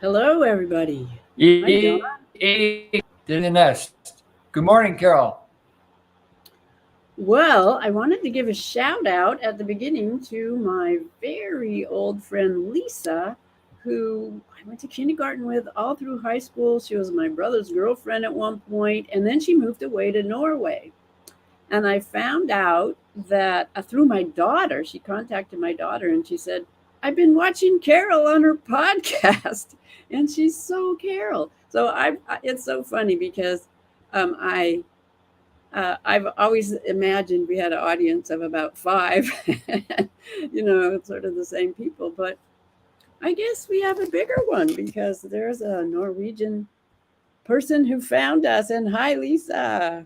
Hello, everybody. Hi, Don. In the nest. Good morning, Carol. Well, I wanted to give a shout out at the beginning to my very old friend Lisa, who I went to kindergarten with all through high school. She was my brother's girlfriend at one point, and then she moved away to Norway. And I found out that through my daughter, she contacted my daughter and she said, I've been watching Carol on her podcast, and she's so Carol. So it's so funny because I've always imagined we had an audience of about five, sort of the same people. But I guess we have a bigger one because there's a Norwegian person who found us. And hi, Lisa.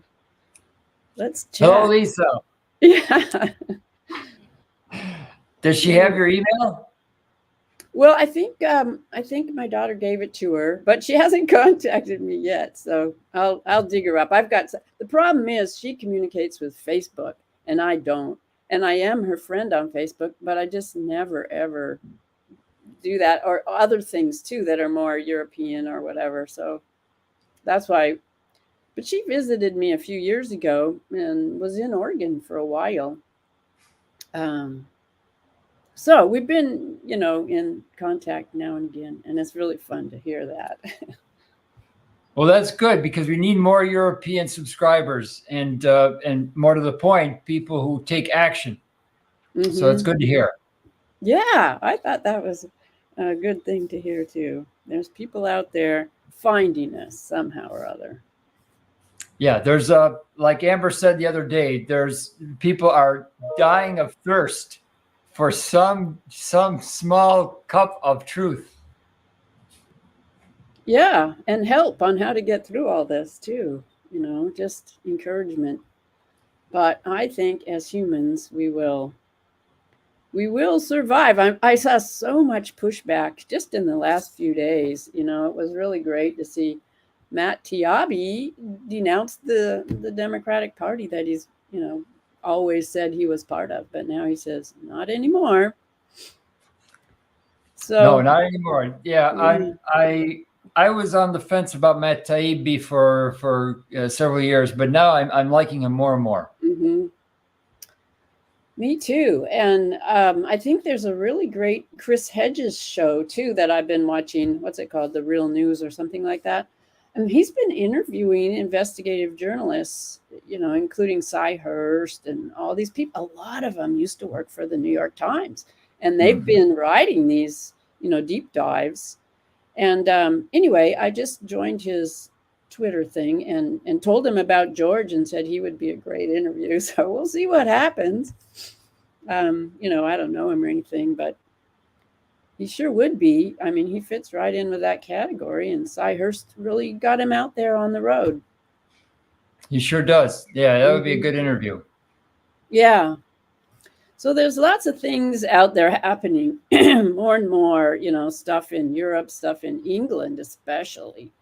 Let's Hello, chat. Lisa. Yeah. Does she have your email? Well, I think my daughter gave it to her, but she hasn't contacted me yet. So I'll dig her up. The problem is she communicates with Facebook and I don't. And I am her friend on Facebook, but I just never ever do that, or other things too that are more European or whatever. So that's why. But she visited me a few years ago and was in Oregon for a while. Um, So we've been, in contact now and again, and it's really fun to hear that. Well, that's good because we need more European subscribers and more to the point, people who take action. So it's Hmm. good to hear. Yeah, I thought that was a good thing to hear too. There's people out there finding us somehow or other. Yeah, there's like Amber said the other day, there's people are dying of thirst for some small cup of truth. Yeah, and help on how to get through all this too. Just encouragement. But I think as humans, we will survive. I saw so much pushback just in the last few days. It was really great to see Matt Tiabi denounce the Democratic Party that he's, always said he was part of, but now he says not anymore. No, So, not anymore. Yeah, yeah. I was on the fence about Matt Taibbi for several years, but now I'm liking him more and more. Hmm. Me too. And I think there's a really great Chris Hedges show too that I've been watching. What's it called? The Real News or something like that. And he's been interviewing investigative journalists, including Cy Hurst and all these people. A lot of them used to work for the New York Times, and they've Mhm. been writing these, deep dives. And anyway, I just joined his Twitter thing and told him about George and said he would be a great interview. So we'll see what happens. I don't know him or anything, but he sure would be. I mean, he fits right in with that category, and Cy Hurst really got him out there on the road. He sure does. Yeah, that would be a Hmm. good interview. Yeah. So there's lots of things out there happening, more and more, stuff in Europe, stuff in England, especially,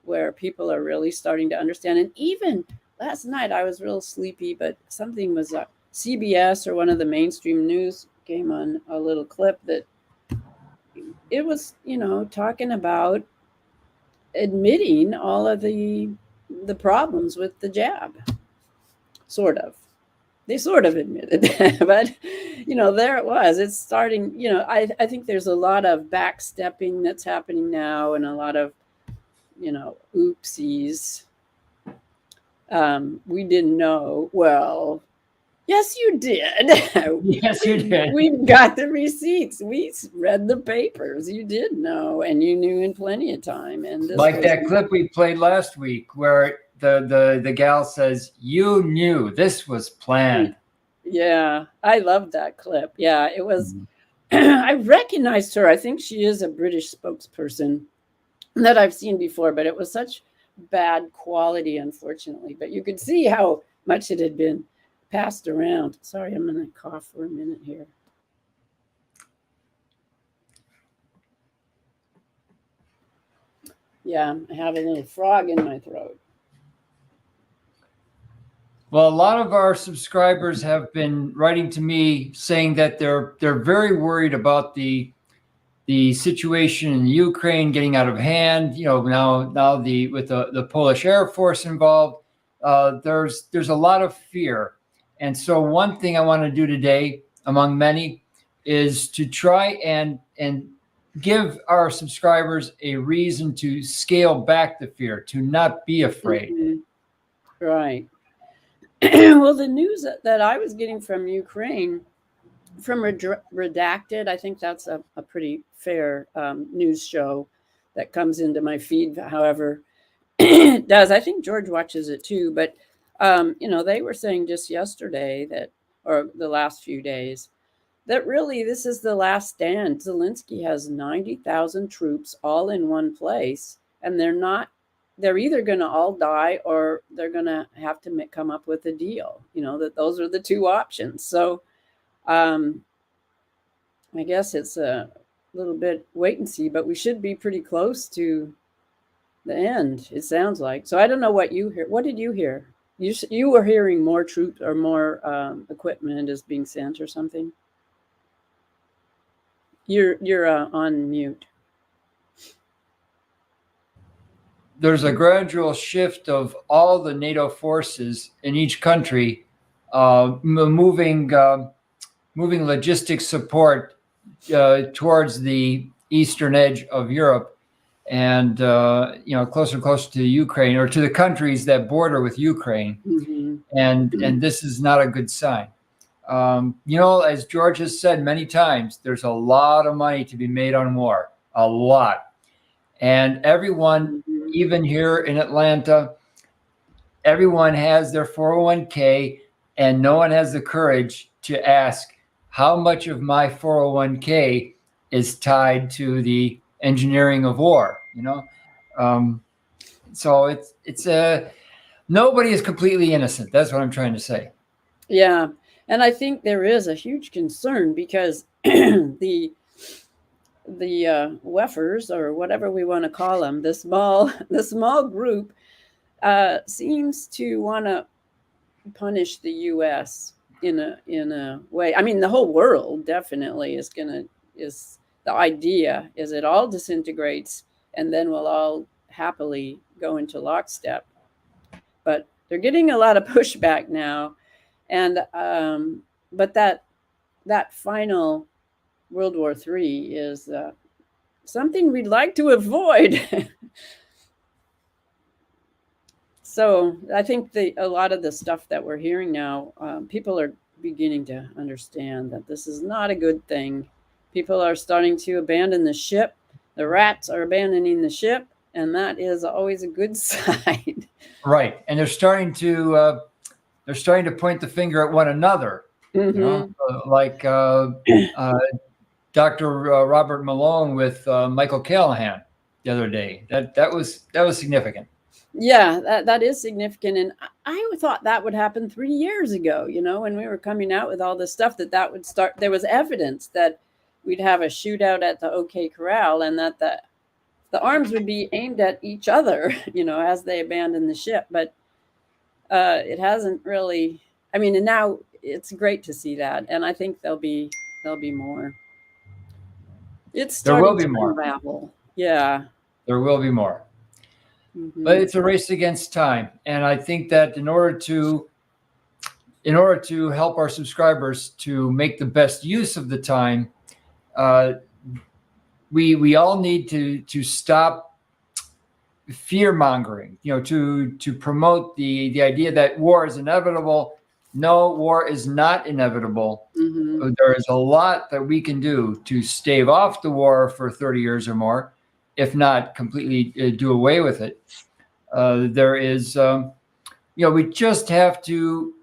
where people are really starting to understand. And even last night, I was real sleepy, but something was CBS or one of the mainstream news came on a little clip that it was, talking about admitting all of the problems with the jab, sort of. They sort of admitted, but there it was. It's starting. I think there's a lot of backstepping that's happening now, and a lot of oopsies. We didn't know. Well, yes, you did. Yes, you we did. we've got the receipts. We read the papers. You did know, and you knew in plenty of time. And this Like was that clip we played last week where the gal says, "You knew this was planned." yeah. I love that clip. Yeah, it was. Mhm. I recognized her. I think she is a British spokesperson that I've seen before, but it was such bad quality, unfortunately. But you could see how much it had been passed around. Sorry, I'm going to cough for a minute here. Yeah, I have a little frog in my throat. Well, a lot of our subscribers have been writing to me saying that they're very worried about the situation in Ukraine getting out of hand, now with the Polish Air Force involved, there's a lot of fear. And so one thing I want to do today, among many, is to try and give our subscribers a reason to scale back the fear, to not be afraid. Mm-hmm. Right. Well, the news that I was getting from Ukraine, from Redacted, I think that's a pretty fair news show that comes into my feed, however it does. I think George watches it too, but they were saying just yesterday that, or the last few days, that really this is the last stand. Zelensky has 90,000 troops all in one place, and they're either going to all die or they're going to have to come up with a deal. That those are the two options. So I guess it's a little bit wait and see, but we should be pretty close to the end, it sounds like. So I don't know what you hear. What did you hear? You were hearing more troops or more equipment is being sent or something? You're on mute. There's a gradual shift of all the NATO forces in each country moving logistics support towards the eastern edge of Europe, and closer and closer to Ukraine, or to the countries that border with Ukraine. Mm-hmm. And this is not a good sign. As George has said many times, there's a lot of money to be made on war, a lot. And everyone, Mm-hmm. even here in Atlanta, everyone has their 401k, and no one has the courage to ask, how much of my 401k is tied to the engineering of war? So it's nobody is completely innocent. That's what I'm trying to say. Yeah, and I think there is a huge concern because the Weffers, or whatever we want to call them, the small group seems to want to punish the U.S. in a way. I mean, the whole world definitely is the idea is it all disintegrates and then we'll all happily go into lockstep. But they're getting a lot of pushback now, and but that final World War III is something we'd like to avoid. So I think a lot of the stuff that we're hearing now, people are beginning to understand that this is not a good thing. People are starting to abandon the ship. The rats are abandoning the ship, and that is always a good sign. Right, and they're starting to point the finger at one another. Mm-hmm. Like Dr. Robert Malone with Michael Callahan the other day. That was significant. Yeah, that is significant. And I thought that would happen 3 years ago, when we were coming out with all this stuff, that would start. There was evidence that we'd have a shootout at the OK Corral, and that the arms would be aimed at each other, as they abandon the ship. But it hasn't really. I mean, and now it's great to see that. And I think there'll be more. It's starting to unravel. Yeah. There will be more. Mm-hmm. But it's a race against time. And I think that in order to help our subscribers to make the best use of the time, we all need to stop fear mongering, to promote the idea that war is inevitable. No, war is not inevitable. Mm-hmm. There is a lot that we can do to stave off the war for 30 years or more, if not completely do away with it. There is, we just have to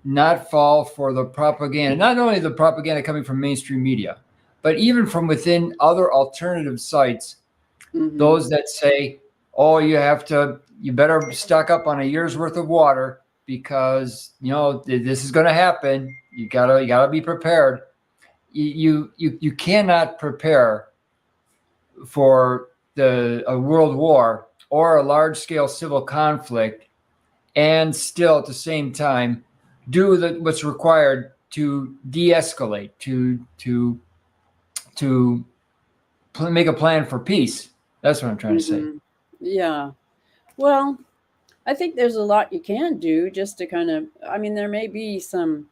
not fall for the propaganda, not only the propaganda coming from mainstream media, but even from within other alternative sites. Mm-hmm. Those that say, oh, you better stock up on a year's worth of water because, this is going to happen. You gotta be prepared. You cannot prepare for a world war or a large-scale civil conflict and still at the same time do what's required to de-escalate, to to make a plan for peace. That's what I'm trying to say. Yeah. Well, I think there's a lot you can do just to kind of, I mean, there may be some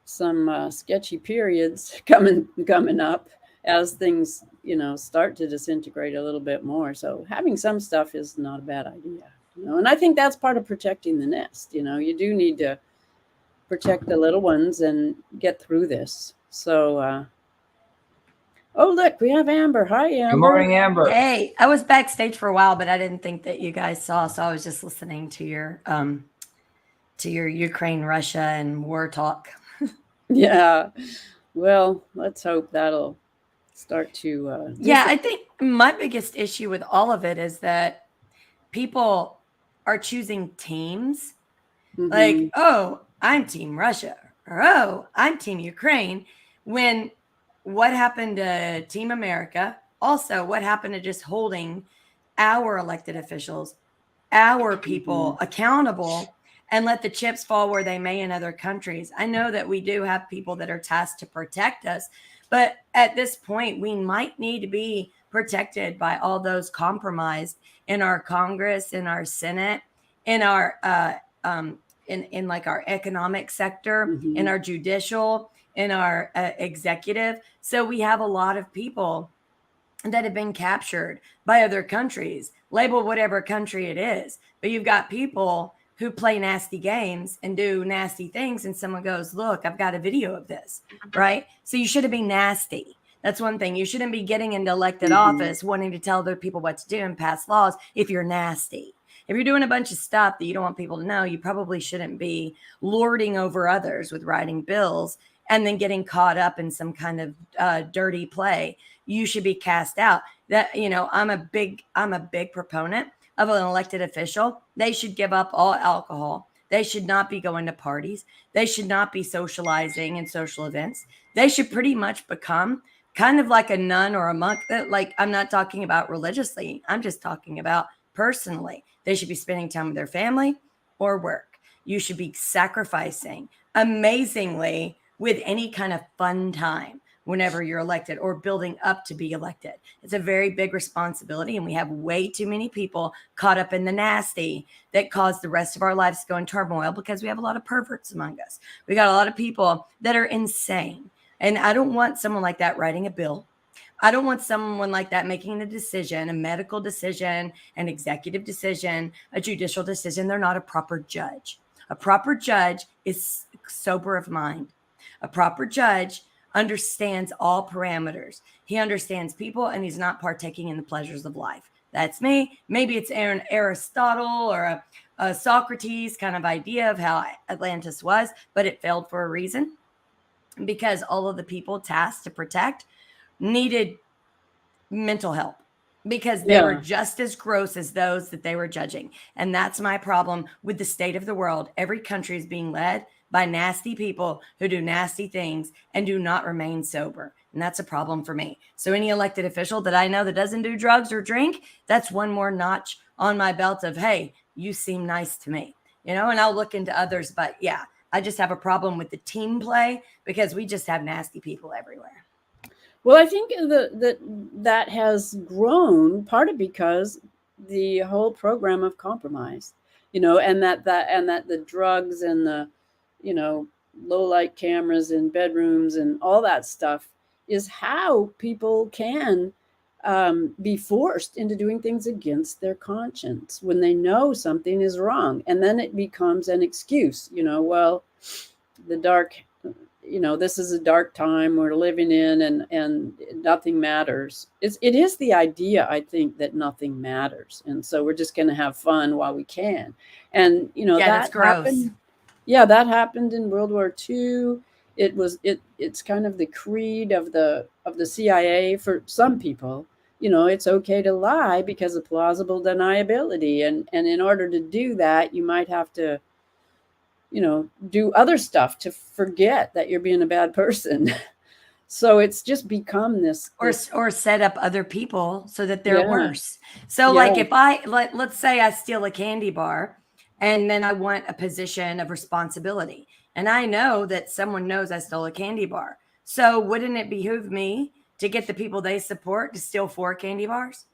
sketchy periods coming up as things, start to disintegrate a little bit more. So having some stuff is not a bad idea, and I think that's part of protecting the nest. You do need to protect the little ones and get through this. So, oh, look, we have Amber. Hi, Amber. Good morning, Amber. Hey, I was backstage for a while, but I didn't think that you guys saw, so I was just listening to your Ukraine, Russia, and war talk. Yeah. Well, let's hope that'll start to. Yeah, I think my biggest issue with all of it is that people are choosing teams. Like, oh, I'm Team Russia, or oh, I'm Team Ukraine. When what happened to Team America? Also, what happened to just holding our elected officials, our people accountable, and let the chips fall where they may in other countries? I know that we do have people that are tasked to protect us, but at this point, we might need to be protected by all those compromised in our Congress, in our Senate, in our in like our economic sector, in our judicial, in our executive. So we have a lot of people that have been captured by other countries, label whatever country it is. But you've got people who play nasty games and do nasty things. And someone goes, look, I've got a video of this, right? So you shouldn't be nasty. That's one thing. You shouldn't be getting into elected office wanting to tell other people what to do and pass laws if you're nasty. If you're doing a bunch of stuff that you don't want people to know, you probably shouldn't be lording over others with writing bills and then getting caught up in some kind of dirty play. You should be cast out. That, I'm a big proponent of an elected official. They should give up all alcohol. They should not be going to parties. They should not be socializing in social events. They should pretty much become kind of like a nun or a monk. Like, I'm not talking about religiously. I'm just talking about personally. They should be spending time with their family or work. You should be sacrificing amazingly with any kind of fun time whenever you're elected or building up to be elected. It's a very big responsibility, and we have way too many people caught up in the nasty that cause the rest of our lives to go in turmoil because we have a lot of perverts among us. We got a lot of people that are insane, and I don't want someone like that writing a bill. I don't want someone like that making a decision, a medical decision, an executive decision, a judicial decision. They're not a proper judge. A proper judge is sober of mind. A proper judge understands all parameters. He understands people, and he's not partaking in the pleasures of life. That's me. Maybe it's an Aristotle or a Socrates kind of idea of how Atlantis was, but it failed for a reason because all of the people tasked to protect needed mental help because they were just as gross as those that they were judging. And that's my problem with the state of the world. Every country is being led by nasty people who do nasty things and do not remain sober. And that's a problem for me. So any elected official that I know that doesn't do drugs or drink, that's one more notch on my belt of, hey, you seem nice to me, and I'll look into others. But yeah, I just have a problem with the team play because we just have nasty people everywhere. Well, I think that has grown partly because the whole program of compromise, and that the drugs and the, low light cameras in bedrooms and all that stuff is how people can be forced into doing things against their conscience when they know something is wrong. And then it becomes an excuse, well, the dark, this is a dark time we're living in and nothing matters. It is the idea, I think, that nothing matters. And so we're just going to have fun while we can. And, that's gross. Happened. Yeah, that happened in World War II. It's kind of the creed of the CIA for some people. It's okay to lie because of plausible deniability. And in order to do that, you might have to, do other stuff to forget that you're being a bad person. So it's just become this or set up other people so that they're worse. So like if let's say I steal a candy bar and then I want a position of responsibility and I know that someone knows I stole a candy bar. So wouldn't it behoove me to get the people they support to steal 4 candy bars?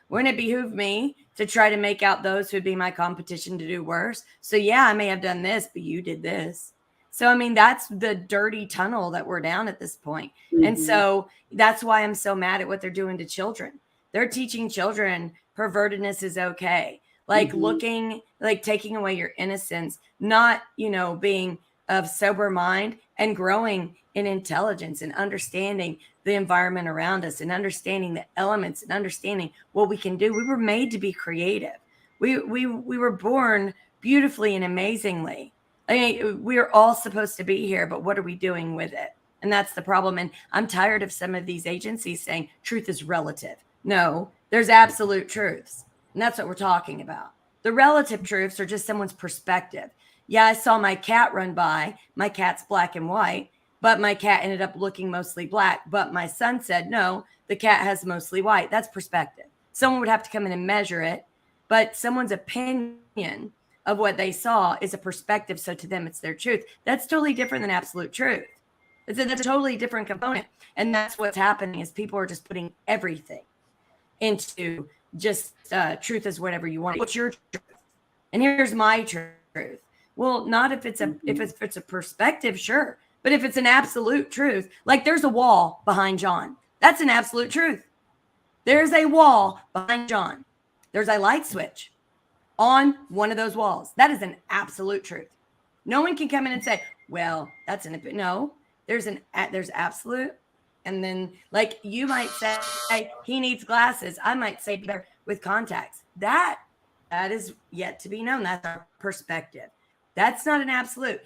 Wouldn't it behoove me to try to make out those who'd be my competition to do worse? So yeah, I may have done this, but you did this. So, I mean, that's the dirty tunnel that we're down at this point. And so that's why I'm so mad at what they're doing to children. They're teaching children pervertedness is okay. Like looking, like taking away your innocence, not, being of sober mind and growing in intelligence and understanding the environment around us and understanding the elements and understanding what we can do. We were made to be creative. We were born beautifully and amazingly. I mean, we're all supposed to be here, but what are we doing with it? And that's the problem. And I'm tired of some of these agencies saying truth is relative. No, there's absolute truths. And that's what we're talking about. The relative truths are just someone's perspective. Yeah, I saw my cat run by. My cat's black and white, but my cat ended up looking mostly black. But my son said, no, the cat has mostly white. That's perspective. Someone would have to come in and measure it, but someone's opinion of what they saw is a perspective. So to them, it's their truth. That's totally different than absolute truth. It's a totally different component. And that's what's happening is people are just putting everything into just truth is whatever you want. What's your truth? And here's my truth. Well, not if it's a perspective, sure. But if it's an absolute truth, like there's a wall behind John. That's an absolute truth. There's a wall behind John. There's a light switch on one of those walls. That is an absolute truth. No one can come in and say, well, that's no, there's absolute. And then like you might say, hey, he needs glasses. I might say better with contacts. That is yet to be known. That's our perspective. That's not an absolute.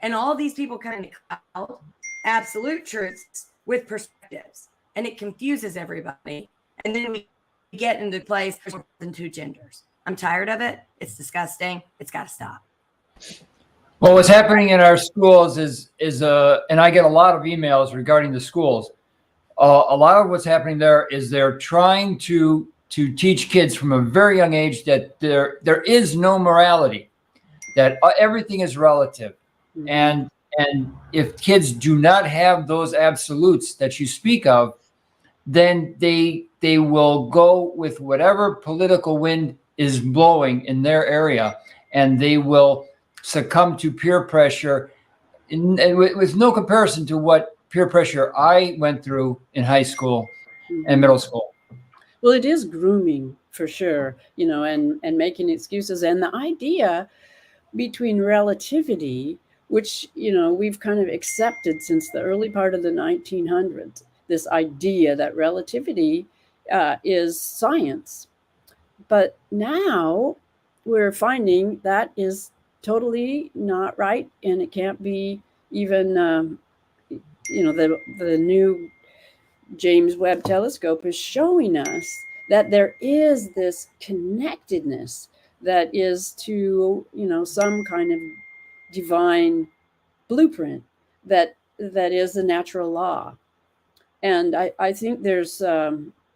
And all these people kind of cloud absolute truths with perspectives. And it confuses everybody. And then we get into the place there's more than 2 genders. I'm tired of it. It's disgusting. It's got to stop. Well, what's happening in our schools is and I get a lot of emails regarding the schools. A lot of what's happening there is they're trying to teach kids from a very young age that there is no morality, that everything is relative. And if kids do not have those absolutes that you speak of, then they will go with whatever political wind is blowing in their area, and they will succumb to peer pressure with no comparison to what peer pressure I went through in high school and middle school. Well, it is grooming for sure, and making excuses. And the idea between relativity, which, we've kind of accepted since the early part of the 1900s, this idea that relativity is science. But now we're finding that is totally not right. And it can't be even, the new James Webb telescope is showing us that there is this connectedness that is to, some kind of divine blueprint that is the natural law. And I think there's,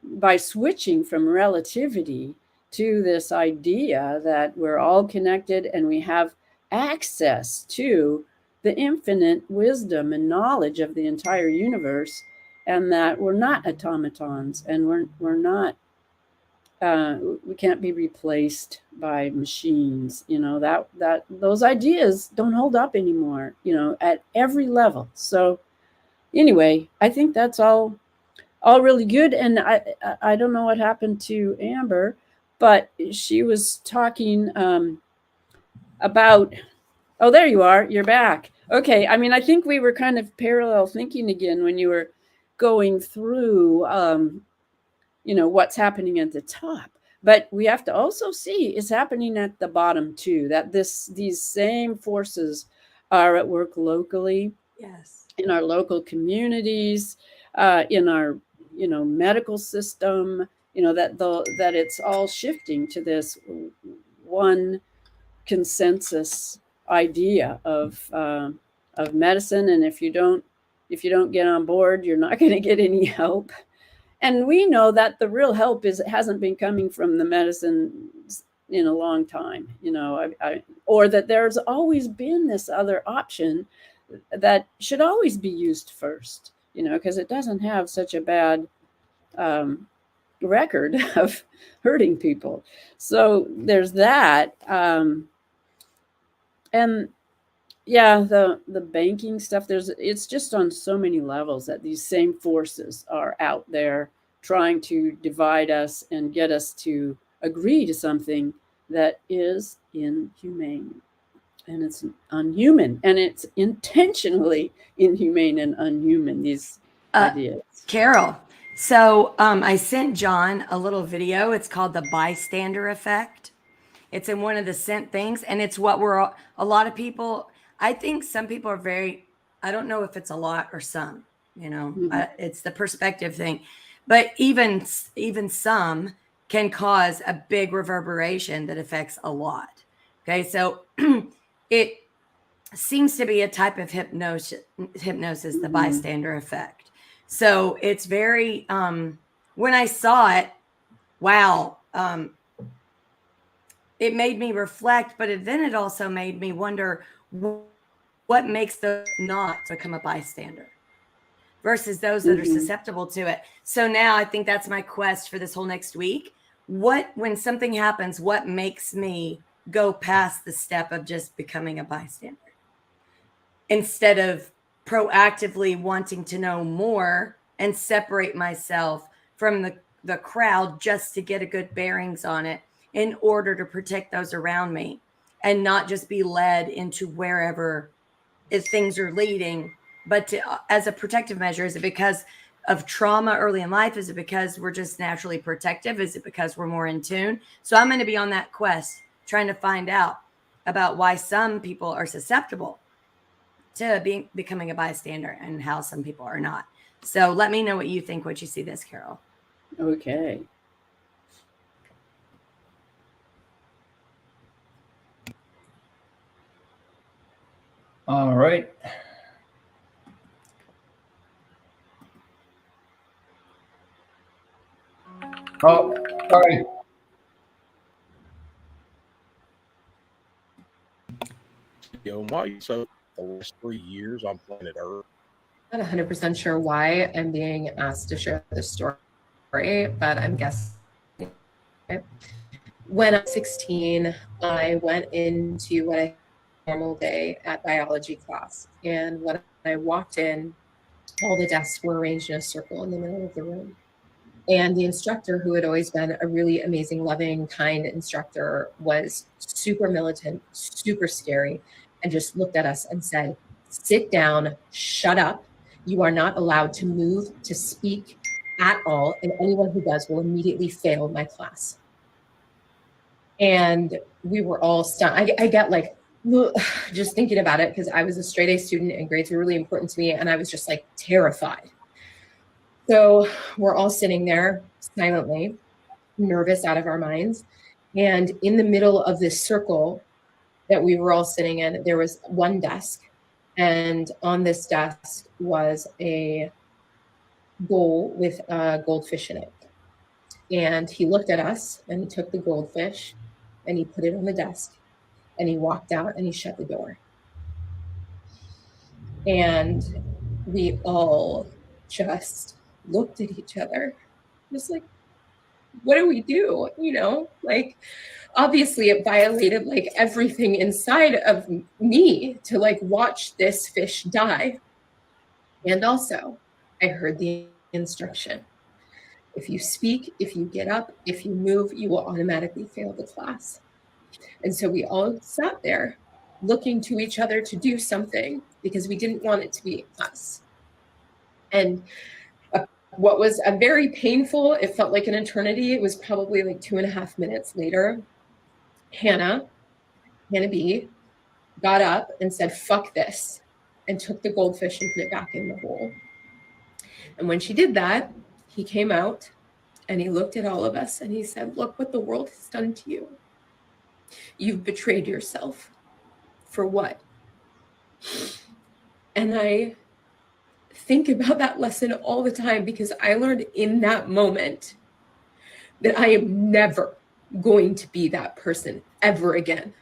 by switching from relativity to this idea that we're all connected and we have access to the infinite wisdom and knowledge of the entire universe, and that we're not automatons, and we're not, we can't be replaced by machines, that those ideas don't hold up anymore, at every level. So anyway, I think that's all really good. And I don't know what happened to Amber, but she was talking about, oh, there you are, you're back. Okay, I mean, I think we were kind of parallel thinking again when you were going through, what's happening at the top. But we have to also see is happening at the bottom too, that these same forces are at work locally. Yes. In our local communities, in our, medical system, that it's all shifting to this one consensus idea of medicine. And if you don't get on board, you're not going to get any help. And we know that the real help hasn't been coming from the medicine in a long time, or that there's always been this other option that should always be used first, you know, because it doesn't have such a bad record of hurting people. So there's that. And yeah, the banking stuff, it's just on so many levels that these same forces are out there trying to divide us and get us to agree to something that is inhumane, and it's unhuman, and it's intentionally inhumane and unhuman, these ideas. Carol, so I sent John a little video. It's called the bystander effect. It's in one of the sent things, and it's what a lot of people, I think some people are very, I don't know if it's a lot or some, you know, it's the perspective thing, but even some can cause a big reverberation that affects a lot. Okay. So it seems to be a type of hypnosis, the bystander effect. So it's very, when I saw it, wow, it made me reflect, but then it also made me wonder what makes those not become a bystander versus those that are susceptible to it. So now I think that's my quest for this whole next week. When something happens, what makes me go past the step of just becoming a bystander instead of proactively wanting to know more and separate myself from the crowd just to get a good bearings on it in order to protect those around me and not just be led into wherever things are leading, but as a protective measure. Is it because of trauma early in life? Is it because we're just naturally protective? Is it because we're more in tune? So I'm going to be on that quest, trying to find out about why some people are susceptible to becoming a bystander and how some people are not. So let me know what you think, what you see this, Carol. Okay. All right. Oh, sorry. Why so the last 3 years on planet Earth? I'm not 100% sure why I'm being asked to share this story, but I'm guessing. When I was 16, I went into what I normal day at biology class, and when I walked in, all the desks were arranged in a circle in the middle of the room. And the instructor, who had always been a really amazing, loving, kind instructor, was super militant, super scary, and just looked at us and said, "Sit down, shut up. You are not allowed to move, to speak at all, and anyone who does will immediately fail my class." And we were all stunned. I get like, just thinking about it, because I was a straight A student and grades were really important to me, and I was just like terrified. So we're all sitting there silently, nervous out of our minds. And in the middle of this circle that we were all sitting in, there was one desk. And on this desk was a bowl with a goldfish in it. And he looked at us and he took the goldfish and he put it on the desk and he walked out and he shut the door. And we all just looked at each other, just like, what do we do? You know, like, obviously it violated like everything inside of me to like watch this fish die. And also I heard the instruction: if you speak, if you get up, if you move, you will automatically fail the class. And so we all sat there looking to each other to do something because we didn't want it to be us. And what was a very painful, it felt like an eternity. It was probably like 2.5 minutes later. Hannah B got up and said, "Fuck this," and took the goldfish and put it back in the hole. And when she did that, he came out and he looked at all of us and he said, "Look what the world has done to you. You've betrayed yourself. For what?" And I think about that lesson all the time, because I learned in that moment that I am never going to be that person ever again.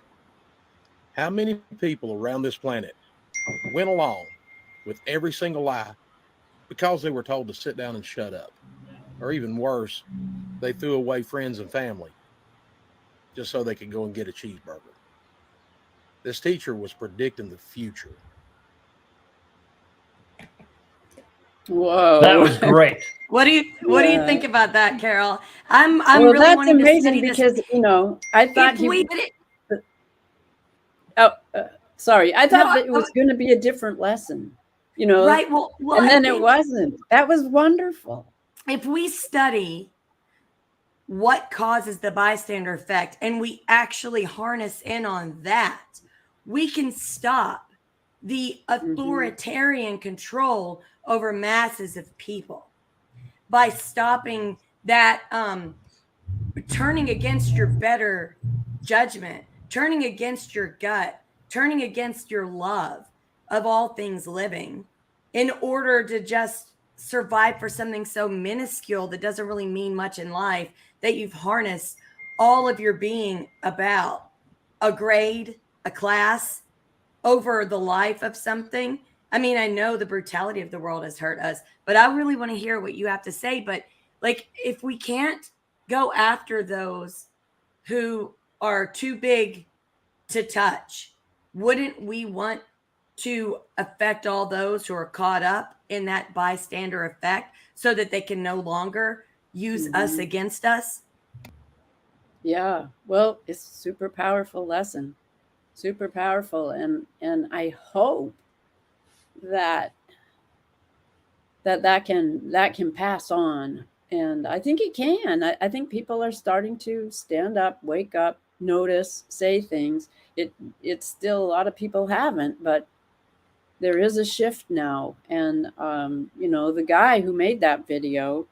How many people around this planet went along with every single lie because they were told to sit down and shut up. Or even worse, they threw away friends and family just so they could go and get a cheeseburger. This teacher was predicting the future. Whoa. That was great. What do you think about that, Carol? I'm well, really that's wanting to amazing study this. because, I thought If he. we, Oh, sorry. I thought No, that it was going to be a different lesson, right, well, and I then it think wasn't. That was wonderful. if we study what causes the bystander effect and we actually harness in on that, we can stop the authoritarian control over masses of people by stopping that turning against your better judgment, turning against your gut, turning against your love of all things living in order to just survive for something so minuscule that doesn't really mean much in life, that you've harnessed all of your being about a grade, a class, over the life of something. I mean, I know the brutality of the world has hurt us, but I really want to hear what you have to say. But like, if we can't go after those who are too big to touch, wouldn't we want to affect all those who are caught up in that bystander effect so that they can no longer use us against us? Yeah. Well, it's a super powerful lesson. Super powerful. And I hope that can pass on. And I think it can. I think people are starting to stand up, wake up, notice, say things. It's still a lot of people haven't, but there is a shift now. And the guy who made that video,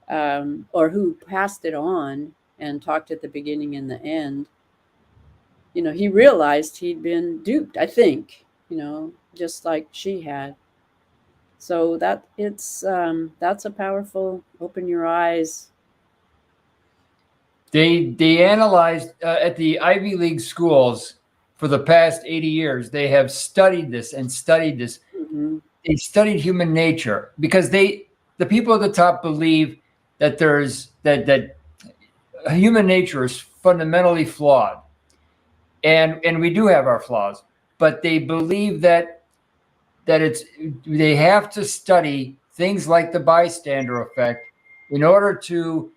or who passed it on and talked at the beginning and the end, he realized he'd been duped, I think, just like she had. So that's a powerful open your eyes. They analyzed at the Ivy League schools for the past 80 years. They have studied this and studied this. Mm-hmm. They studied human nature because the people at the top believe that that human nature is fundamentally flawed, and we do have our flaws, but they believe that they have to study things like the bystander effect in order to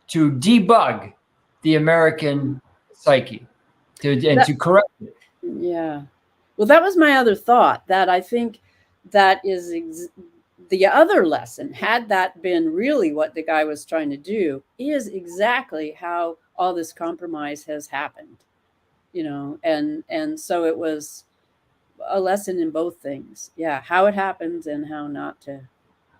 debug the American psyche to correct it. Yeah. Well, that was my other thought, that I think that is the other lesson, had that been really what the guy was trying to do, is exactly how all this compromise has happened, and so it was a lesson in both things. Yeah. How it happens and how not to,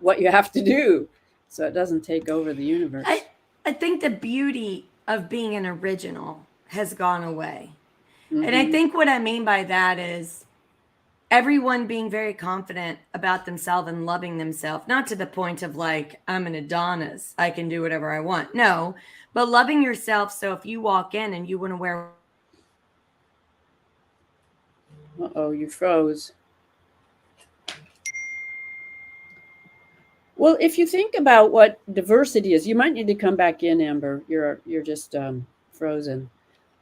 what you have to do so it doesn't take over the universe. I think the beauty of being an original has gone away. And I think what I mean by that is everyone being very confident about themselves and loving themselves, not to the point of like, I'm an Adonis, I can do whatever I want. No, but loving yourself. So if you walk in and you want to wear. Uh-oh, you froze. Well, if you think about what diversity is, you might need to come back in, Amber. You're just frozen.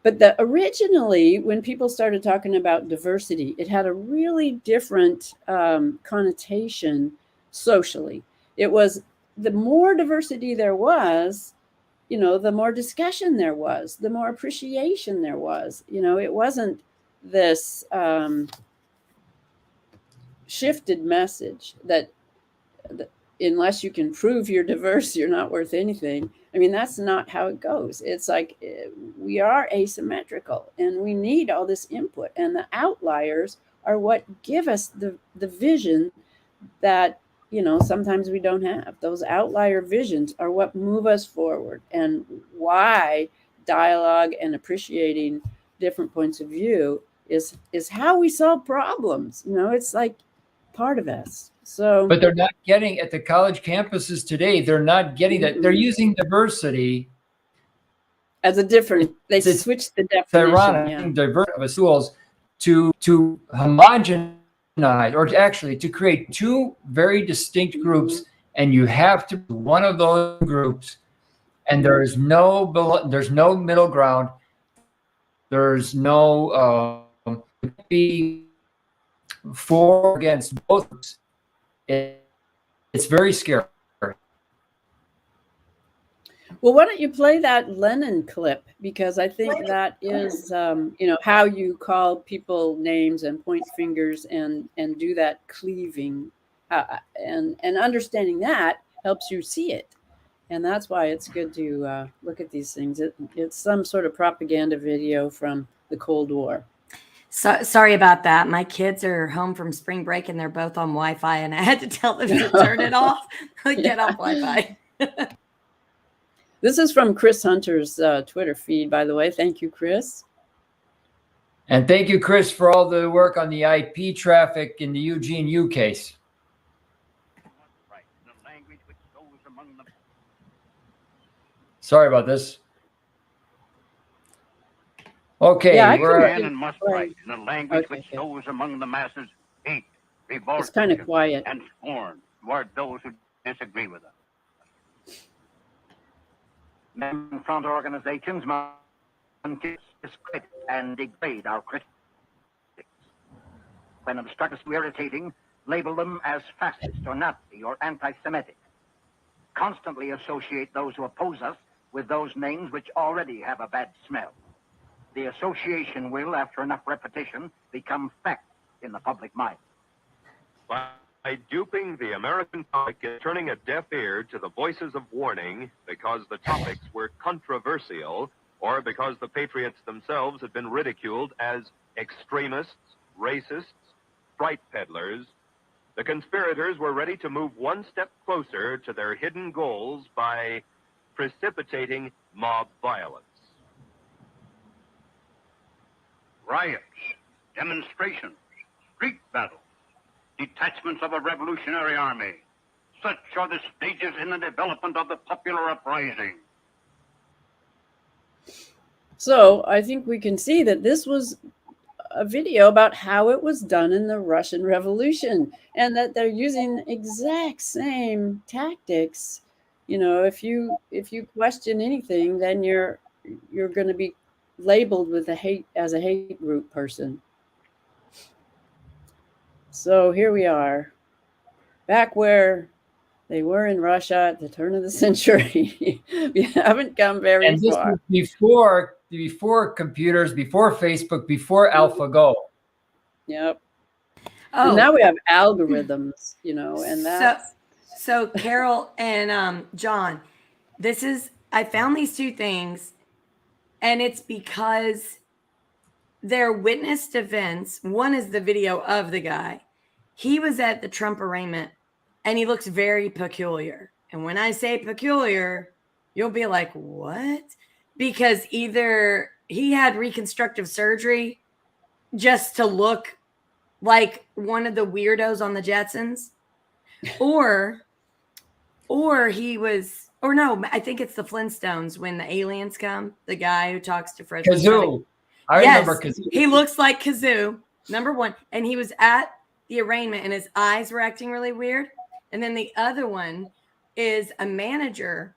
But originally, when people started talking about diversity, it had a really different connotation socially. It was, the more diversity there was, the more discussion there was, the more appreciation there was. It wasn't this shifted message that unless you can prove you're diverse, you're not worth anything. I mean, that's not how it goes. It's like we are asymmetrical and we need all this input. And the outliers are what give us the vision that, sometimes we don't have. Those outlier visions are what move us forward, and why dialogue and appreciating different points of view is how we solve problems. It's like part of us. So, but they're not getting at the college campuses today. They're not getting that. They're using diversity as a different. They switched the definition. Ironic, diverse of schools to homogenize or actually to create two very distinct groups, and you have to be one of those groups, and there's no middle ground. There's no be for or against both groups. It's very scary. Well, why don't you play that Lennon clip? Because I think that is, how you call people names and point fingers and do that cleaving, and understanding that helps you see it, and that's why it's good to look at these things. It's some sort of propaganda video from the Cold War. So sorry about that. My kids are home from spring break and they're both on Wi-Fi, and I had to tell them to turn it off. Get off Wi-Fi. This is from Chris Hunter's Twitter feed, by the way. Thank you, Chris. And thank you, Chris, for all the work on the IP traffic in the Eugene U case. Sorry about this. Okay, Yeah, can and must write in a language which shows among the masses hate, revolt, it's kind of quiet, and scorn toward those who disagree with them. Men front organizations must discredit and degrade our critics. When obstructive or irritating, label them as fascist or Nazi or anti-Semitic. Constantly associate those who oppose us with those names which already have a bad smell. The association will, after enough repetition, become fact in the public mind. By duping the American public and turning a deaf ear to the voices of warning because the topics were controversial or because the patriots themselves had been ridiculed as extremists, racists, fright peddlers, the conspirators were ready to move one step closer to their hidden goals by precipitating mob violence. Riots, demonstrations, street battles, detachments of a revolutionary army. Such are the stages in the development of the popular uprising. So I think we can see that this was a video about how it was done in the Russian Revolution, and that they're using exact same tactics. If you question anything, then you're going to be labeled with a hate group person. So here we are, back where they were in Russia at the turn of the century. We haven't come very and this far. Was before computers, before Facebook, before AlphaGo. Yep. Oh, and now we have algorithms, and that's so Carol and John, I found these two things, and it's because they're witnessed events. One is the video of the guy. He was at the Trump arraignment, and he looks very peculiar. And when I say peculiar, you'll be like, what? Because either he had reconstructive surgery just to look like one of the weirdos on the Jetsons, or he was, or no, I think it's the Flintstones when the aliens come, the guy who talks to Fred Kazoo. I remember Kazoo. He looks like Kazoo, number one. And he was at the arraignment and his eyes were acting really weird. And then the other one is a manager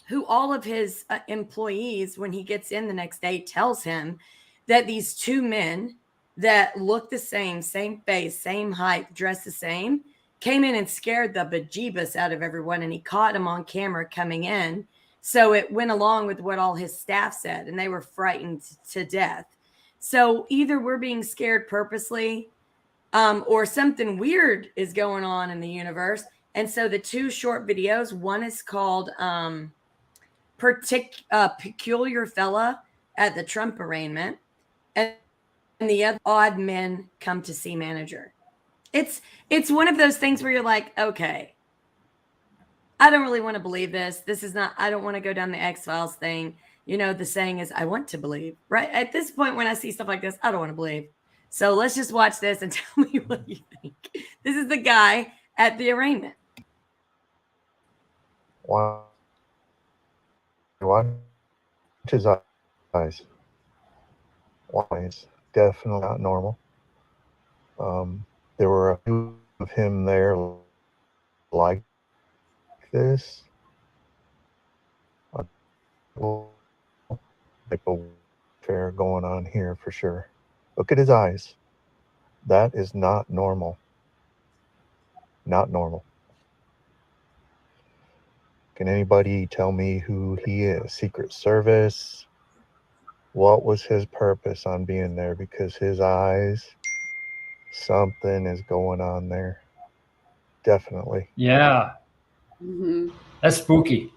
who all of his employees, when he gets in the next day, tells him that these two men that look the same face, same height, dress the same, came in and scared the bejeebus out of everyone. And he caught them on camera coming in. So it went along with what all his staff said, and they were frightened to death. So either we're being scared purposely, or something weird is going on in the universe. And so the two short videos, one is called Peculiar Fella at the Trump arraignment, and the other, Odd Men Come to See Manager. It's one of those things where you're like, okay, I don't really want to believe this. This is not, I don't want to go down the X-Files thing. The saying is, I want to believe, right? At this point, when I see stuff like this, I don't want to believe. So let's just watch this and tell me what you think. This is the guy at the arraignment. Watch his eyes. One is definitely not normal. There were a few of him there like this. A type of affair going on here for sure. Look at his eyes. That is not normal. Not normal. Can anybody tell me who he is? Secret Service? What was his purpose on being there? Because his eyes, something is going on there. Definitely. Yeah, Hmm. that's spooky.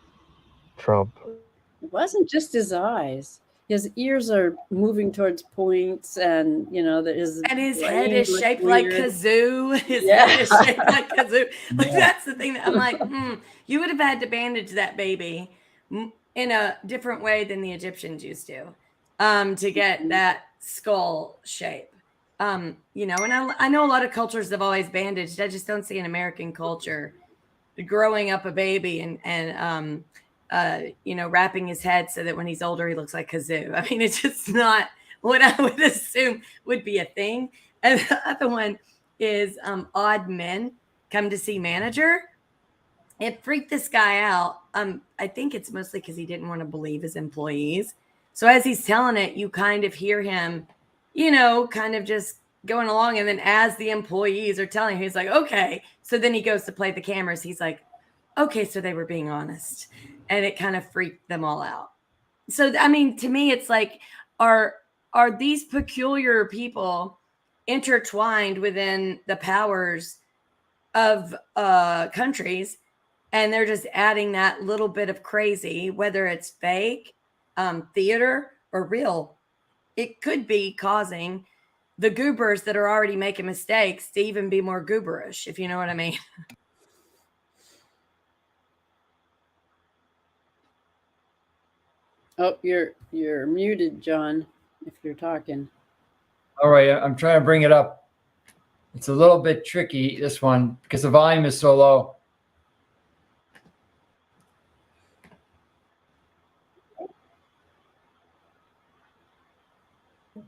Trump. It wasn't just his eyes. His ears are moving towards points, and his head is brain shaped looked like weird. kazoo. His Yeah. head is shaped like kazoo. Like Yeah. that's the thing that I'm like, you would have had to bandage that baby in a different way than the Egyptians used to get that skull shape. And I know a lot of cultures have always bandaged. I just don't see an American culture growing up a baby and wrapping his head so that when he's older he looks like kazoo. I mean, it's just not what I would assume would be a thing. And the other one is Odd Men Come to See Manager. It freaked this guy out. I think it's mostly because he didn't want to believe his employees. So as he's telling it, you kind of hear him, kind of just going along. And then as the employees are telling him, he's like, okay. So then he goes to play the cameras. He's like, okay, so they were being honest. And it kind of freaked them all out. So, I mean, to me, it's like, are these peculiar people intertwined within the powers of countries? And they're just adding that little bit of crazy, whether it's fake, theater, or real. It could be causing the goobers that are already making mistakes to even be more gooberish, if you know what I mean. Oh, you're muted, John, if you're talking. All right, I'm trying to bring it up. It's a little bit tricky, this one, because the volume is so low.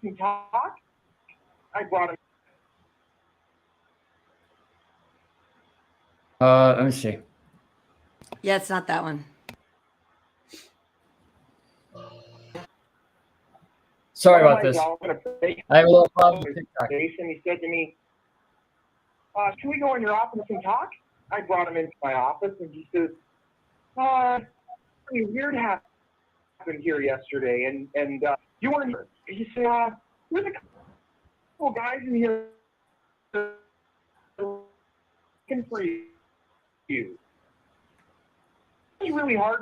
Can talk. I brought him. Let me see. Yeah, it's not that one. Sorry about this. I have a little problem with TikTok. And he said to me, "Can we go in your office and talk?" I brought him into my office, and he says, "Something weird happened here yesterday, and you weren't here." He said, "There's a couple guys in here looking for you. It's really hard,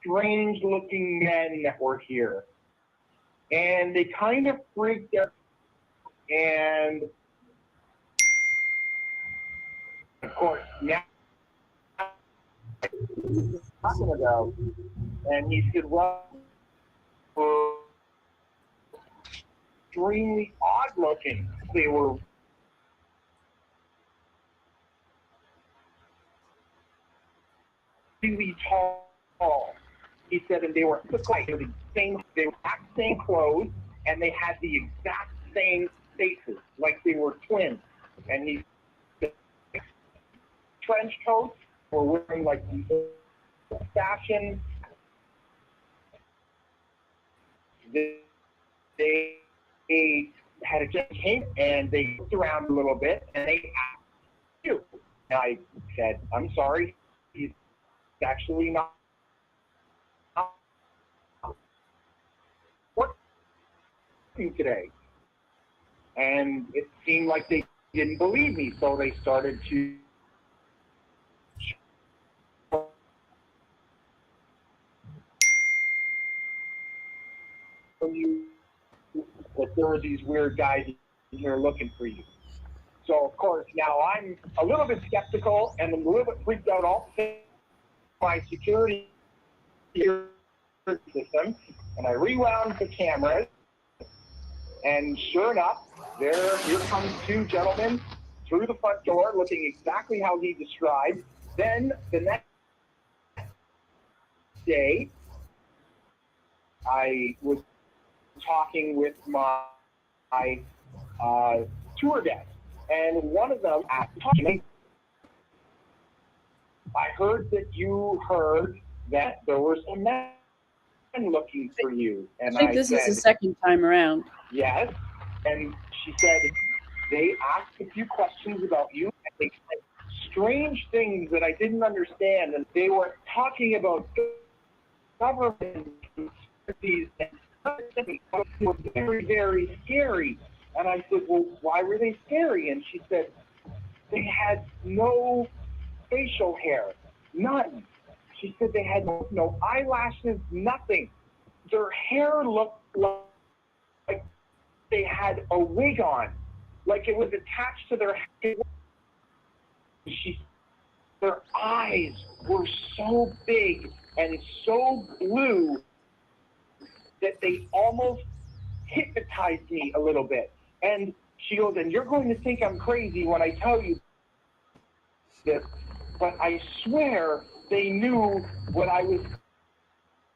strange-looking men that were here." And they kind of freaked out. And of course, now talking about, and he said, "Well, extremely odd looking. They were really tall." He said, and they were the same exact same clothes, and they had the exact same faces, like they were twins. And he said, trench coats were wearing like the fashion. They had a just came and they looked around a little bit and they asked you. And I said, "I'm sorry, he's actually not working today." And it seemed like they didn't believe me, so they started to you that there were these weird guys in here looking for you. So of course now I'm a little bit skeptical and I'm a little bit freaked out. All my security system, and I rewound the cameras, and sure enough, here comes two gentlemen through the front door, looking exactly how he described. Then the next day, I was talking with my tour desk, and one of them asked me, I heard that you heard that there were some men looking for you. And I think this is the second time around. yes. And she said, they asked a few questions about you, and they said strange things that I didn't understand. And they were talking about government conspiracies and they were very, very scary. And I said, well, why were they scary? And she said, they had no facial hair, none. She said they had no eyelashes, nothing. Their hair looked like they had a wig on, like it was attached to their head. Their eyes were so big and so blue that they almost hypnotized me a little bit. And she goes, and you're going to think I'm crazy when I tell you this, but I swear they knew what I was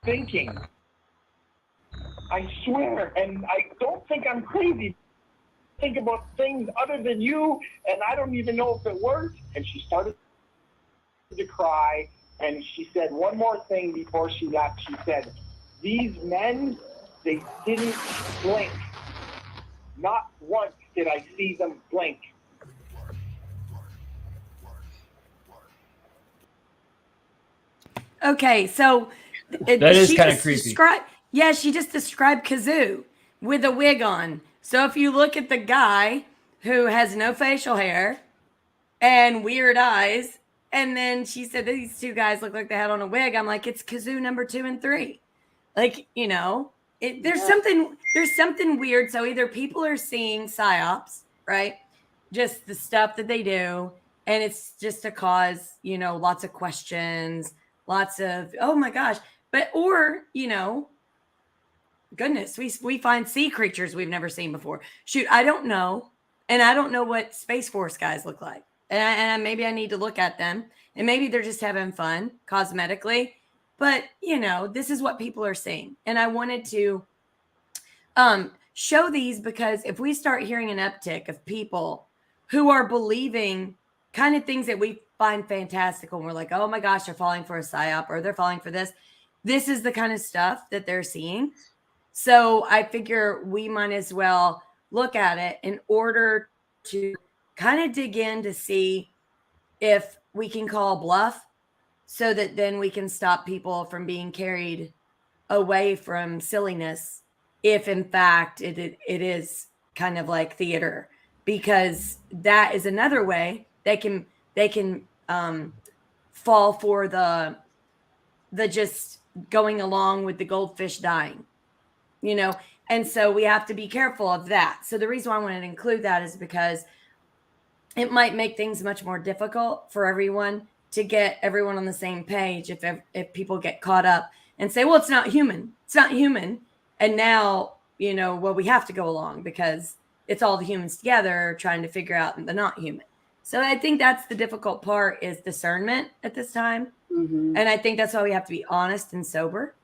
thinking. I swear, and I don't think I'm crazy. Think about things other than you, and I don't even know if it worked. And she started to cry, and she said one more thing before she left. She said, these men, they didn't blink. Not once did I see them blink. Okay, so That is kind of creepy. She just described Kazoo with a wig on. So if you look at the guy who has no facial hair and weird eyes, and then she said these two guys look like they had on a wig, I'm like, it's Kazoo number 2 and 3. Like, you know, there's something weird. So either people are seeing psyops, right? Just the stuff that they do, and it's just to cause, you know, lots of questions, lots of, oh my gosh. But, or, you know, goodness, we find sea creatures we've never seen before. Shoot, I don't know. And I don't know what Space Force guys look like. And maybe I need to look at them. And maybe they're just having fun cosmetically. But, you know, this is what people are seeing. And I wanted to show these because if we start hearing an uptick of people who are believing kind of things that we find fantastical, and we're like, oh my gosh, they're falling for a psyop or they're falling for this. This is the kind of stuff that they're seeing. So I figure we might as well look at it in order to kind of dig in to see if we can call bluff so that then we can stop people from being carried away from silliness if in fact it is kind of like theater, because that is another way they can fall for the just going along with the goldfish dying, you know. And so we have to be careful of that. So the reason why I wanted to include that is because it might make things much more difficult for everyone to get everyone on the same page if people get caught up and say, well, it's not human. It's not human. And now, you know, well, we have to go along because it's all the humans together trying to figure out the not human. So I think that's the difficult part, is discernment at this time. Mm-hmm. And I think that's why we have to be honest and sober,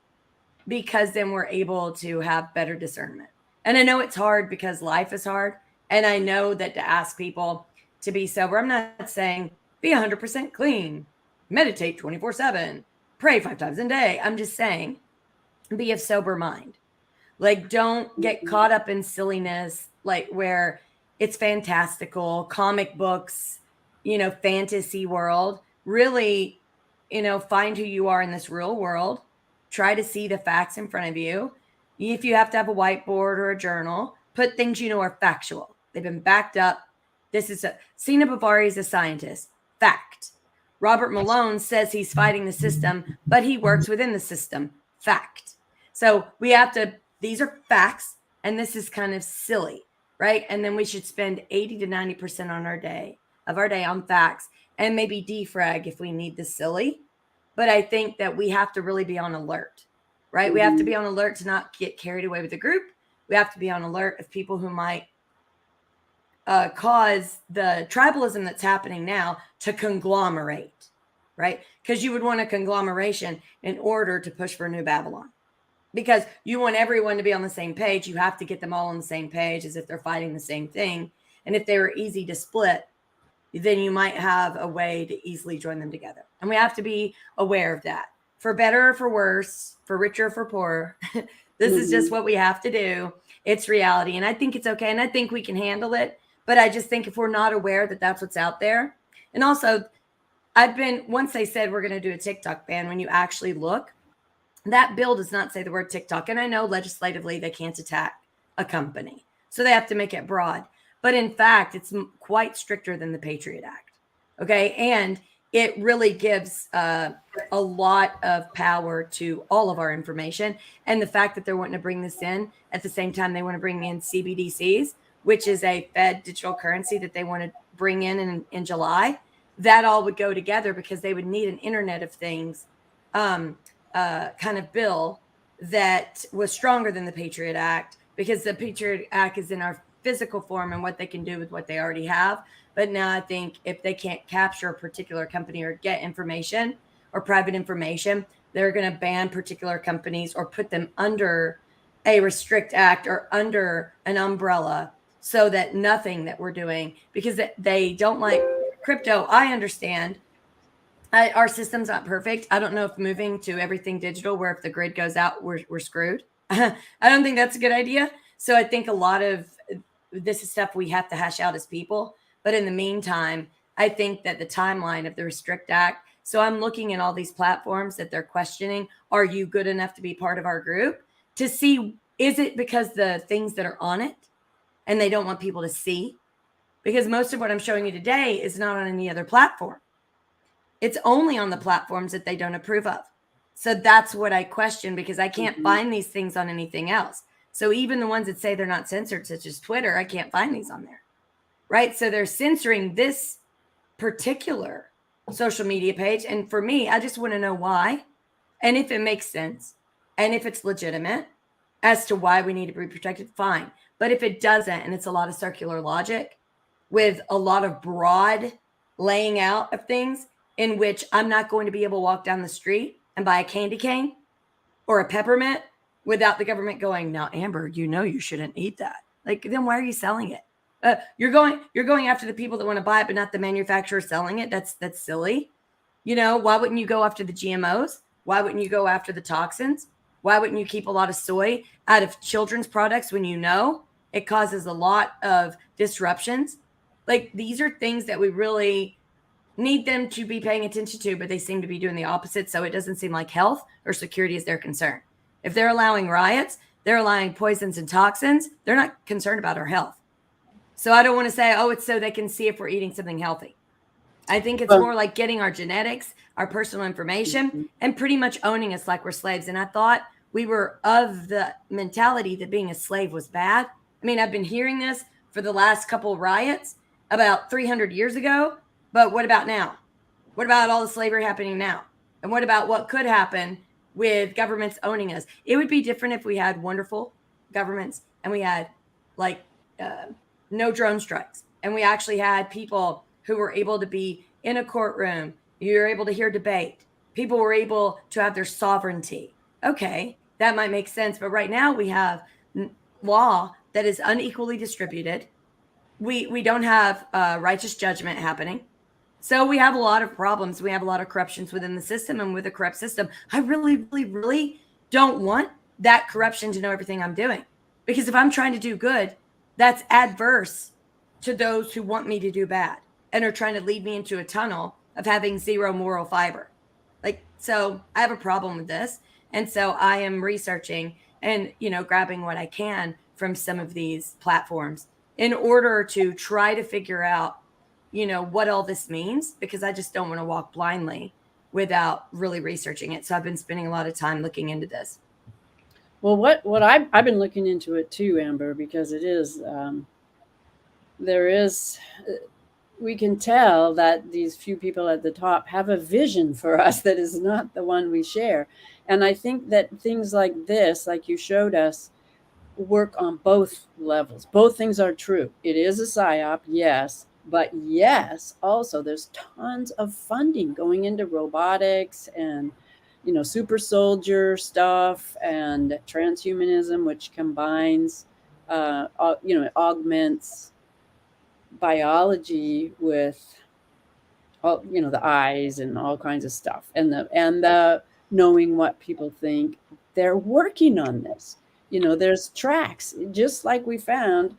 because then we're able to have better discernment. And I know it's hard because life is hard. And I know that to ask people to be sober, I'm not saying be 100% clean, meditate 24/7, pray 5 times a day. I'm just saying be of sober mind. Like, don't get caught up in silliness, like where it's fantastical, comic books, you know, fantasy world. Really, you know, find who you are in this real world. Try to see the facts in front of you. If you have to have a whiteboard or a journal, put things you know are factual. They've been backed up. This is Sina Bavari is a scientist. Fact. Robert Malone says he's fighting the system, but he works within the system. Fact. So we have to, these are facts, and this is kind of silly, right? And then we should spend 80 to 90% on our day on facts, and maybe defrag if we need the silly. But I think that we have to really be on alert, right? Mm-hmm. We have to be on alert to not get carried away with the group. We have to be on alert of people who might cause the tribalism that's happening now to conglomerate, right? Because you would want a conglomeration in order to push for a new Babylon. Because you want everyone to be on the same page. You have to get them all on the same page as if they're fighting the same thing. And if they were easy to split, then you might have a way to easily join them together. And we have to be aware of that. For better or for worse, for richer or for poorer, this is just what we have to do. It's reality. And I think it's okay. And I think we can handle it. But I just think if we're not aware that that's what's out there. And also, once they said we're going to do a TikTok ban, when you actually look, that bill does not say the word TikTok. And I know legislatively they can't attack a company. So they have to make it broad. But in fact, it's quite stricter than the Patriot Act. Okay. And it really gives a lot of power to all of our information. And the fact that they're wanting to bring this in at the same time, they want to bring in CBDCs, which is a Fed digital currency that they want to bring in July. That all would go together because they would need an Internet of Things kind of bill that was stronger than the Patriot Act, because the Patriot Act is in our physical form and what they can do with what they already have. But now I think if they can't capture a particular company or get information or private information, they're going to ban particular companies or put them under a restrict act or under an umbrella, so that nothing that we're doing, because they don't like crypto. I understand. Our system's not perfect. I don't know if moving to everything digital, where if the grid goes out, we're screwed. I don't think that's a good idea. So I think a lot of this is stuff we have to hash out as people. But in the meantime, I think that the timeline of the Restrict Act, so I'm looking at all these platforms that they're questioning, are you good enough to be part of our group? To see, is it because the things that are on it and they don't want people to see? Because most of what I'm showing you today is not on any other platform. It's only on the platforms that they don't approve of. So that's what I question, because I can't find these things on anything else. So even the ones that say they're not censored, such as Twitter, I can't find these on there. Right? So they're censoring this particular social media page. And for me, I just want to know why, and if it makes sense, and if it's legitimate as to why we need to be protected, fine. But if it doesn't, and it's a lot of circular logic with a lot of broad laying out of things, in which I'm not going to be able to walk down the street and buy a candy cane or a peppermint without the government going, now, Amber, you shouldn't eat that. Like, then why are you selling it? You're going after the people that want to buy it, but not the manufacturer selling it. That's silly. Why wouldn't you go after the GMOs? Why wouldn't you go after the toxins? Why wouldn't you keep a lot of soy out of children's products when it causes a lot of disruptions? Like, these are things that we really need them to be paying attention to, but they seem to be doing the opposite. So it doesn't seem like health or security is their concern. If they're allowing riots, they're allowing poisons and toxins. They're not concerned about our health. So I don't want to say, it's so they can see if we're eating something healthy. I think it's more like getting our genetics, our personal information, and pretty much owning us like we're slaves. And I thought we were of the mentality that being a slave was bad. I mean, I've been hearing this for the last couple of riots about 300 years ago. But what about now? What about all the slavery happening now? And what about what could happen with governments owning us? It would be different if we had wonderful governments and we had no drone strikes. And we actually had people who were able to be in a courtroom. You were able to hear debate. People were able to have their sovereignty. Okay, that might make sense. But right now we have law that is unequally distributed. We don't have righteous judgment happening. So we have a lot of problems. We have a lot of corruptions within the system, and with a corrupt system, I really, really, really don't want that corruption to know everything I'm doing. Because if I'm trying to do good, that's adverse to those who want me to do bad and are trying to lead me into a tunnel of having zero moral fiber. So I have a problem with this. And so I am researching and, grabbing what I can from some of these platforms in order to try to figure out what all this means, because I just don't want to walk blindly without really researching it. So I've been spending a lot of time looking into this. Well, what I've been looking into it too, Amber, because it is, we can tell that these few people at the top have a vision for us that is not the one we share. And I think that things like this, like you showed us, work on both levels. Both things are true. It is a psyop, yes. But yes, also there's tons of funding going into robotics and, super soldier stuff and transhumanism, which combines, augments biology with all, you know, the eyes and all kinds of stuff, and the knowing what people think. They're working on this. You know, there's tracks, just like we found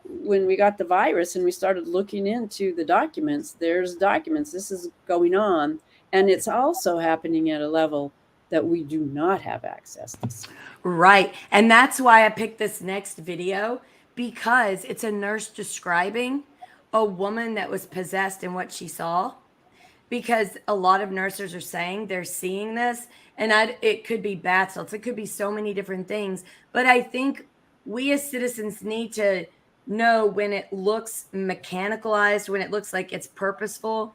when we got the virus and we started looking into the documents. There's documents. This is going on, and it's also happening at a level that we do not have access to see. Right. And that's why I picked this next video, because it's a nurse describing a woman that was possessed and what she saw. Because a lot of nurses are saying they're seeing this, and it could be bath salts, it could be so many different things. But I think we as citizens need to know when it looks mechanicalized, when it looks like it's purposeful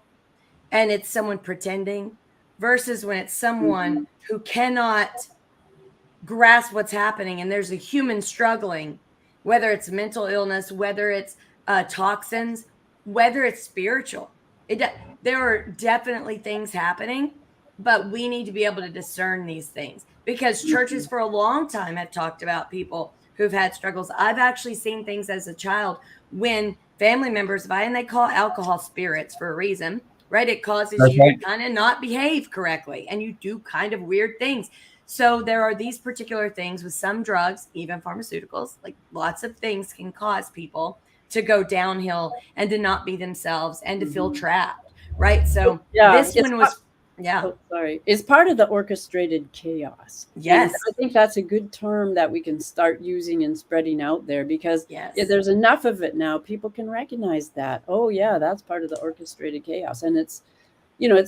and it's someone pretending, versus when it's someone who cannot grasp what's happening and there's a human struggling, whether it's mental illness, whether it's toxins, whether it's spiritual. There are definitely things happening, but we need to be able to discern these things, because churches for a long time have talked about people who've had struggles. I've actually seen things as a child when family members buy, and they call alcohol spirits for a reason, right? It causes That's you right. to kind of not behave correctly, and you do kind of weird things. So there are these particular things with some drugs, even pharmaceuticals, like lots of things can cause people to go downhill and to not be themselves and to feel trapped, right? So this one was, sorry, it's part of the orchestrated chaos. Yes. And I think that's a good term that we can start using and spreading out there, because Yes. there's enough of it now. People can recognize that. Oh yeah, that's part of the orchestrated chaos. And it's, you know,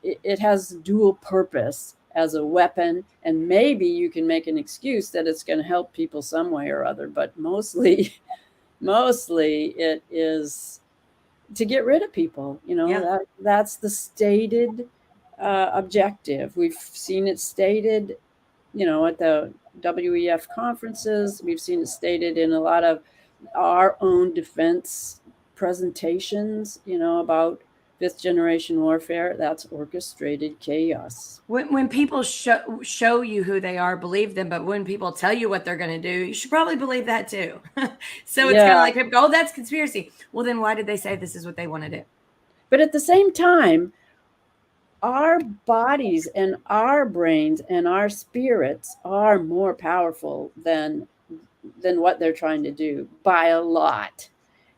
it has dual purpose as a weapon, and maybe you can make an excuse that it's going to help people some way or other, but mostly it is to get rid of people. You know, that's the stated objective. We've seen it stated, you know, at the WEF conferences. We've seen it stated in a lot of our own defense presentations, you know, about fifth generation warfare. That's orchestrated chaos. When people show you who they are, believe them. But when people tell you what they're going to do, you should probably believe that too. So it's kind of like people go, oh, that's conspiracy. Well, then why did they say this is what they want to do? But at the same time, our bodies and our brains and our spirits are more powerful than what they're trying to do by a lot.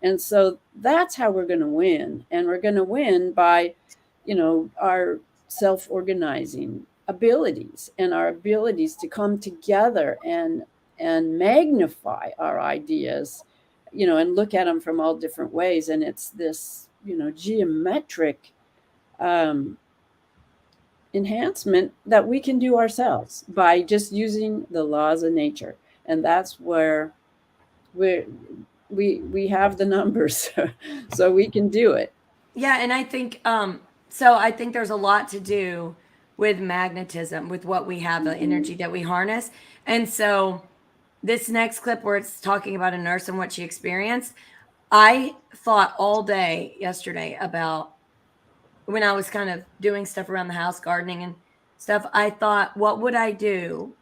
And so that's how we're going to win. And we're going to win by, you know, our self-organizing abilities and our abilities to come together and magnify our ideas, you know, and look at them from all different ways. And it's this, you know, geometric enhancement that we can do ourselves by just using the laws of nature. And that's where we have the numbers, so we can do it. Yeah, and I think so I think there's a lot to do with magnetism, with what we have, the energy that we harness. And so this next clip where it's talking about a nurse and what she experienced, I thought all day yesterday about when I was kind of doing stuff around the house, gardening and stuff. I thought, what would I do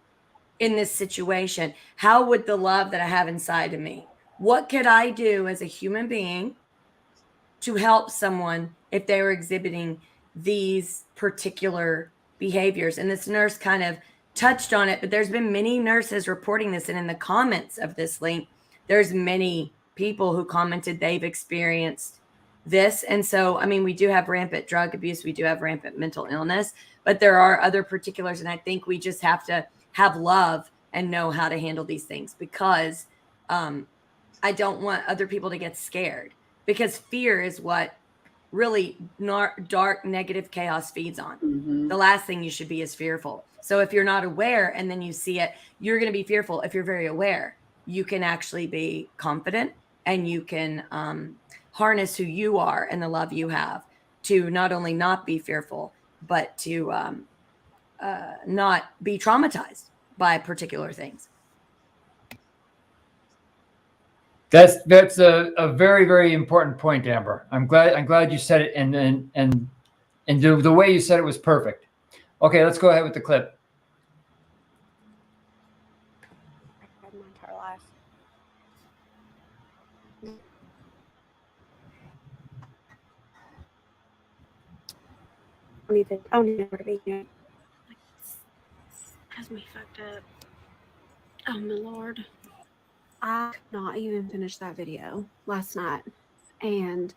in this situation? How would the love that I have inside of me, what could I do as a human being to help someone if they were exhibiting these particular behaviors? And this nurse kind of touched on it, but there's been many nurses reporting this. And in the comments of this link, there's many people who commented they've experienced this. And so, I mean, we do have rampant drug abuse. We do have rampant mental illness, but there are other particulars. And I think we just have to have love and know how to handle these things, because I don't want other people to get scared, because fear is what really dark, negative chaos feeds on. The last thing you should be is fearful. So if you're not aware and then you see it, you're going to be fearful. If you're very aware, you can actually be confident, and you can harness who you are and the love you have to not only not be fearful, but to not be traumatized by particular things. That's a very, very important point, Amber. I'm glad you said it, and the way you said it was perfect. Okay, let's go ahead with the clip. I've had my entire life. I don't even know where to begin. Has me fucked up. Oh my lord. I could not even finish that video last night. And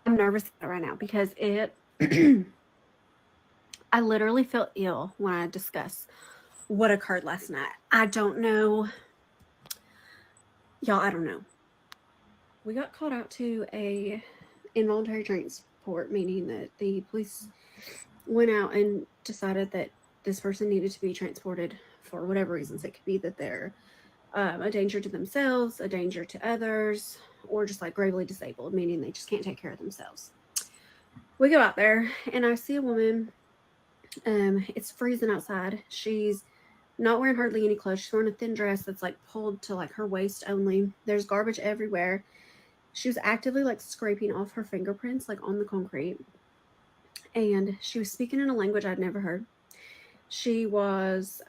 I'm nervous right now because it I literally feel ill when I discuss what occurred last night. I don't know. Y'all, I don't know. We got called out to a involuntary transport, meaning that the police went out and decided that this person needed to be transported for whatever reasons. It could be that they're a danger to themselves, a danger to others, or just like gravely disabled, meaning they just can't take care of themselves. We go out there and I see a woman. It's freezing outside. She's not wearing hardly any clothes. She's wearing a thin dress that's like pulled to like her waist only. There's garbage everywhere. She was actively like scraping off her fingerprints like on the concrete. And she was speaking in a language I'd never heard. She was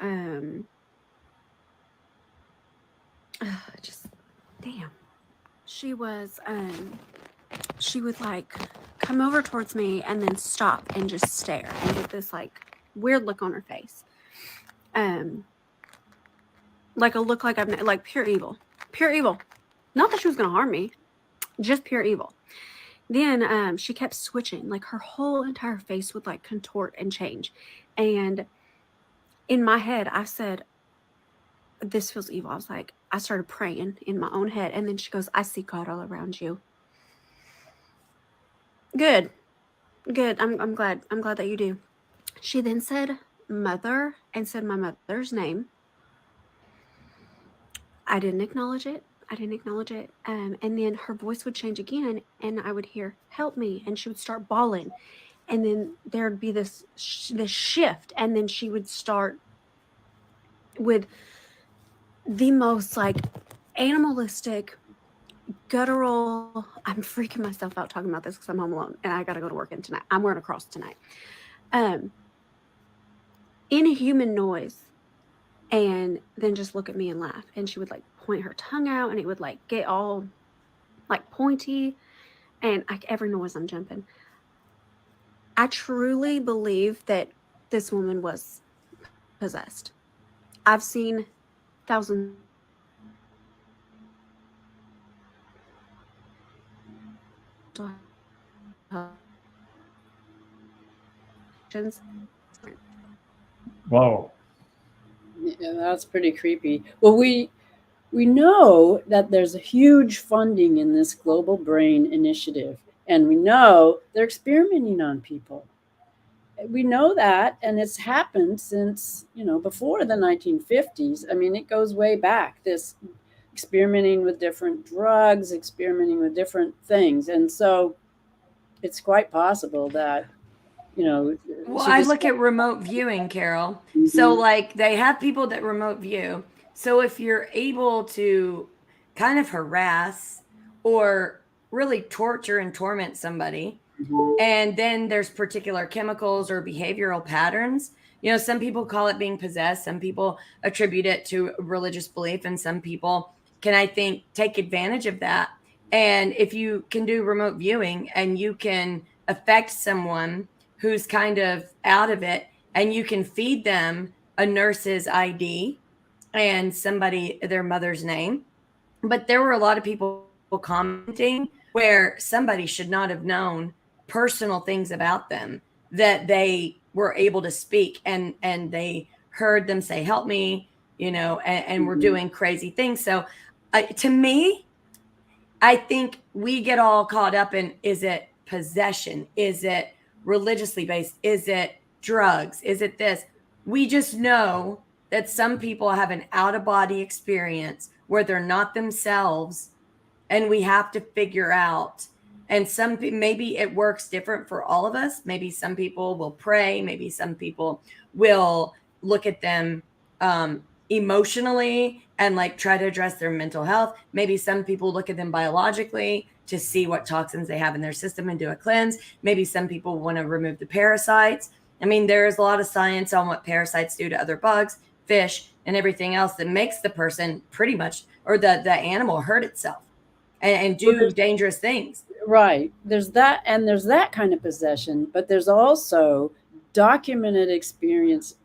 just damn. She would like come over towards me and then stop and just stare and get this like weird look on her face. Like a look like I've like pure evil. Pure evil. Not that she was gonna harm me, just pure evil. Then she kept switching, like her whole entire face would like contort and change. And in my head, I said, this feels evil. I was like, I started praying in my own head. And then she goes, I see God all around you. Good. Good. I'm glad. I'm glad that you do. She then said mother and said my mother's name. I didn't acknowledge it. And then her voice would change again and I would hear, help me. And she would start bawling. And then there'd be this shift. And then she would start with the most like animalistic, guttural. I'm freaking myself out talking about this because I'm home alone and I got to go to work tonight. I'm wearing a cross tonight. Inhuman noise. And then just look at me and laugh. And she would like point her tongue out and it would like get all like pointy. And every noise I'm jumping. I truly believe that this woman was possessed. I've seen thousands Whoa. Yeah, that's pretty creepy. Well, we know that there's a huge funding in this global brain initiative, and we know they're experimenting on people. We know that, and it's happened since, before the 1950s. I mean, it goes way back, this experimenting with different drugs, experimenting with different things. And so it's quite possible that, Well, I look at remote viewing, Carol. Mm-hmm. So like they have people that remote view. So if you're able to kind of harass or really torture and torment somebody, mm-hmm. and then there's particular chemicals or behavioral patterns, some people call it being possessed. Some people attribute it to religious belief, and some people can, I think, take advantage of that. And if you can do remote viewing and you can affect someone who's kind of out of it, and you can feed them a nurse's ID and their mother's name. But there were a lot of people commenting where somebody should not have known personal things about them that they were able to speak, and they heard them say, help me, and mm-hmm. were doing crazy things. So to me, I think we get all caught up in, is it possession? Is it religiously based? Is it drugs? Is it this? We just know that some people have an out-of-body experience where they're not themselves, and we have to figure out. And maybe it works different for all of us. Maybe some people will pray. Maybe some people will look at them emotionally and like try to address their mental health. Maybe some people look at them biologically to see what toxins they have in their system and do a cleanse. Maybe some people want to remove the parasites. I mean, there is a lot of science on what parasites do to other bugs, fish, and everything else that makes the person pretty much, or the animal, hurt itself and do dangerous things. Right. There's that, and there's that kind of possession, but there's also documented experiments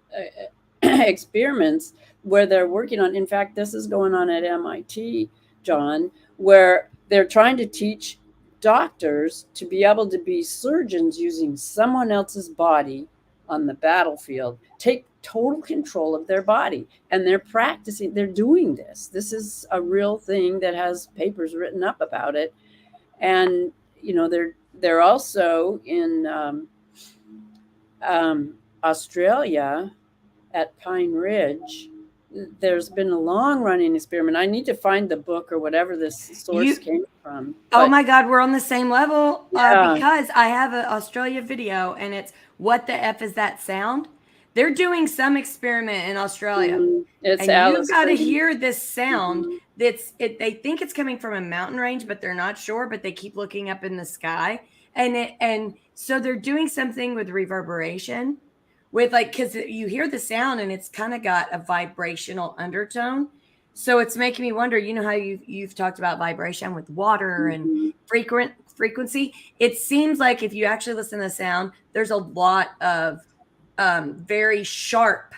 where they're working on. In fact, this is going on at MIT, John, where they're trying to teach doctors to be able to be surgeons using someone else's body on the battlefield, take total control of their body. And they're practicing, they're doing this. This is a real thing that has papers written up about it. And they're also in Australia at Pine Ridge. There's been a long-running experiment. I need to find the book or whatever this source came from. Oh my God, we're on the same level Yeah. because I have an Australia video, and it's "What the F is that sound?" They're doing some experiment in Australia, It's and you've got to Alice hear this sound. They think it's coming from a mountain range, but they're not sure. But they keep looking up in the sky, and so they're doing something with reverberation, with because you hear the sound and it's kind of got a vibrational undertone. So it's making me wonder. You know how you've talked about vibration with water and frequency. It seems like if you actually listen to the sound, there's a lot of very sharp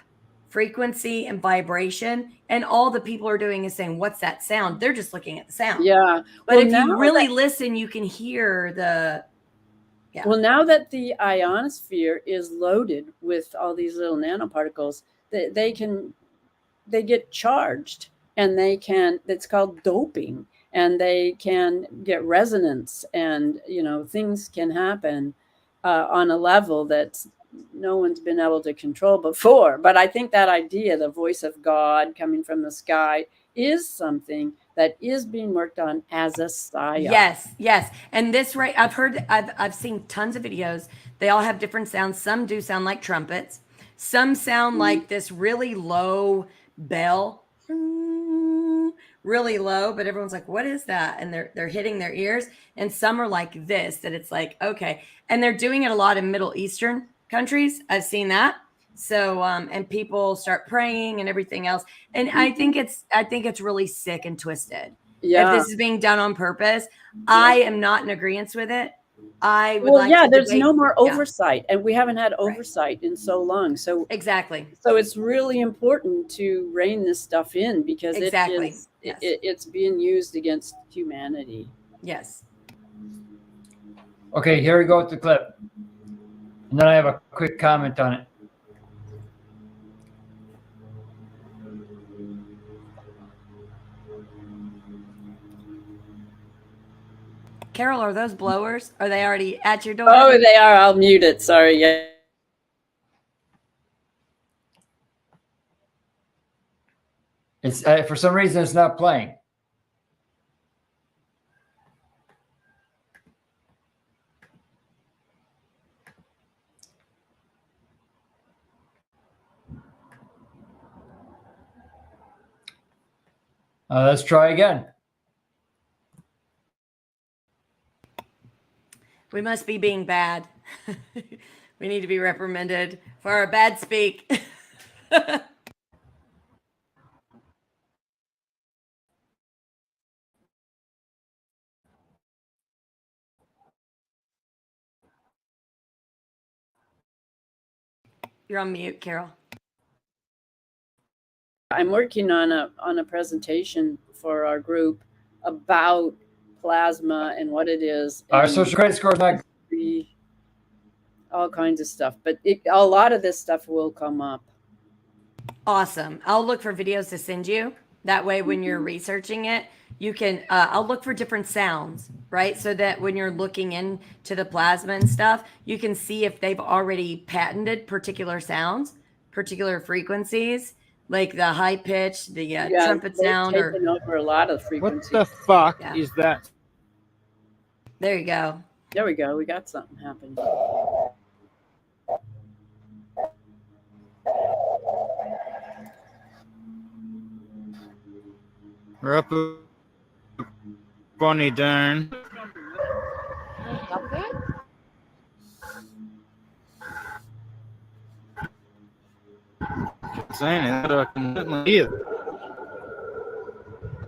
frequency and vibration, and all the people are doing is saying, "What's that sound?" They're just looking at the sound. Yeah. But Well, if you now really that- listen, you can hear the. Yeah. Well, now that the ionosphere is loaded with all these little nanoparticles, they get charged, and it's called doping, and they can get resonance, and things can happen on a level that no one's been able to control before. But I think that idea, the voice of God coming from the sky, is something that is being worked on as a psyop. Yes. And this, right, I've seen tons of videos. They all have different sounds. Some do sound like trumpets. Some sound like this really low bell, really low, but everyone's like, "What is that?" And they're hitting their ears. And some are like this, that it's like, okay. And they're doing it a lot in Middle Eastern countries. I've seen that. So and people start praying and everything else. And I think it's really sick and twisted. Yeah. If this is being done on purpose, I am not in agreement with it. I would like to there's debate- no more yeah. oversight, and we haven't had oversight in so long. So Exactly. So it's really important to rein this stuff in, because Exactly. it's being used against humanity. Yes. Okay, here we go with the clip. And then I have a quick comment on it. Carol, are those blowers? Are they already at your door? Oh, they are. I'll mute it. Sorry. Yeah. It's for some reason it's not playing. Let's try again. We must be being bad. We need to be reprimanded for our bad speak. You're on mute, Carol. I'm working on a presentation for our group about plasma and what it is. Our and social credit score is not. all kinds of stuff, but a lot of this stuff will come up. Awesome. I'll look for videos to send you. That way, when you're researching it, you can, I'll look for different sounds, right? So that when you're looking into the plasma and stuff, you can see if they've already patented particular sounds, particular frequencies, like the high pitch, the trumpet sound, or taken over a lot of frequencies. What the fuck is that? There you go. There we go. We got something happening. We're up a bunny down. Saying it, I can hear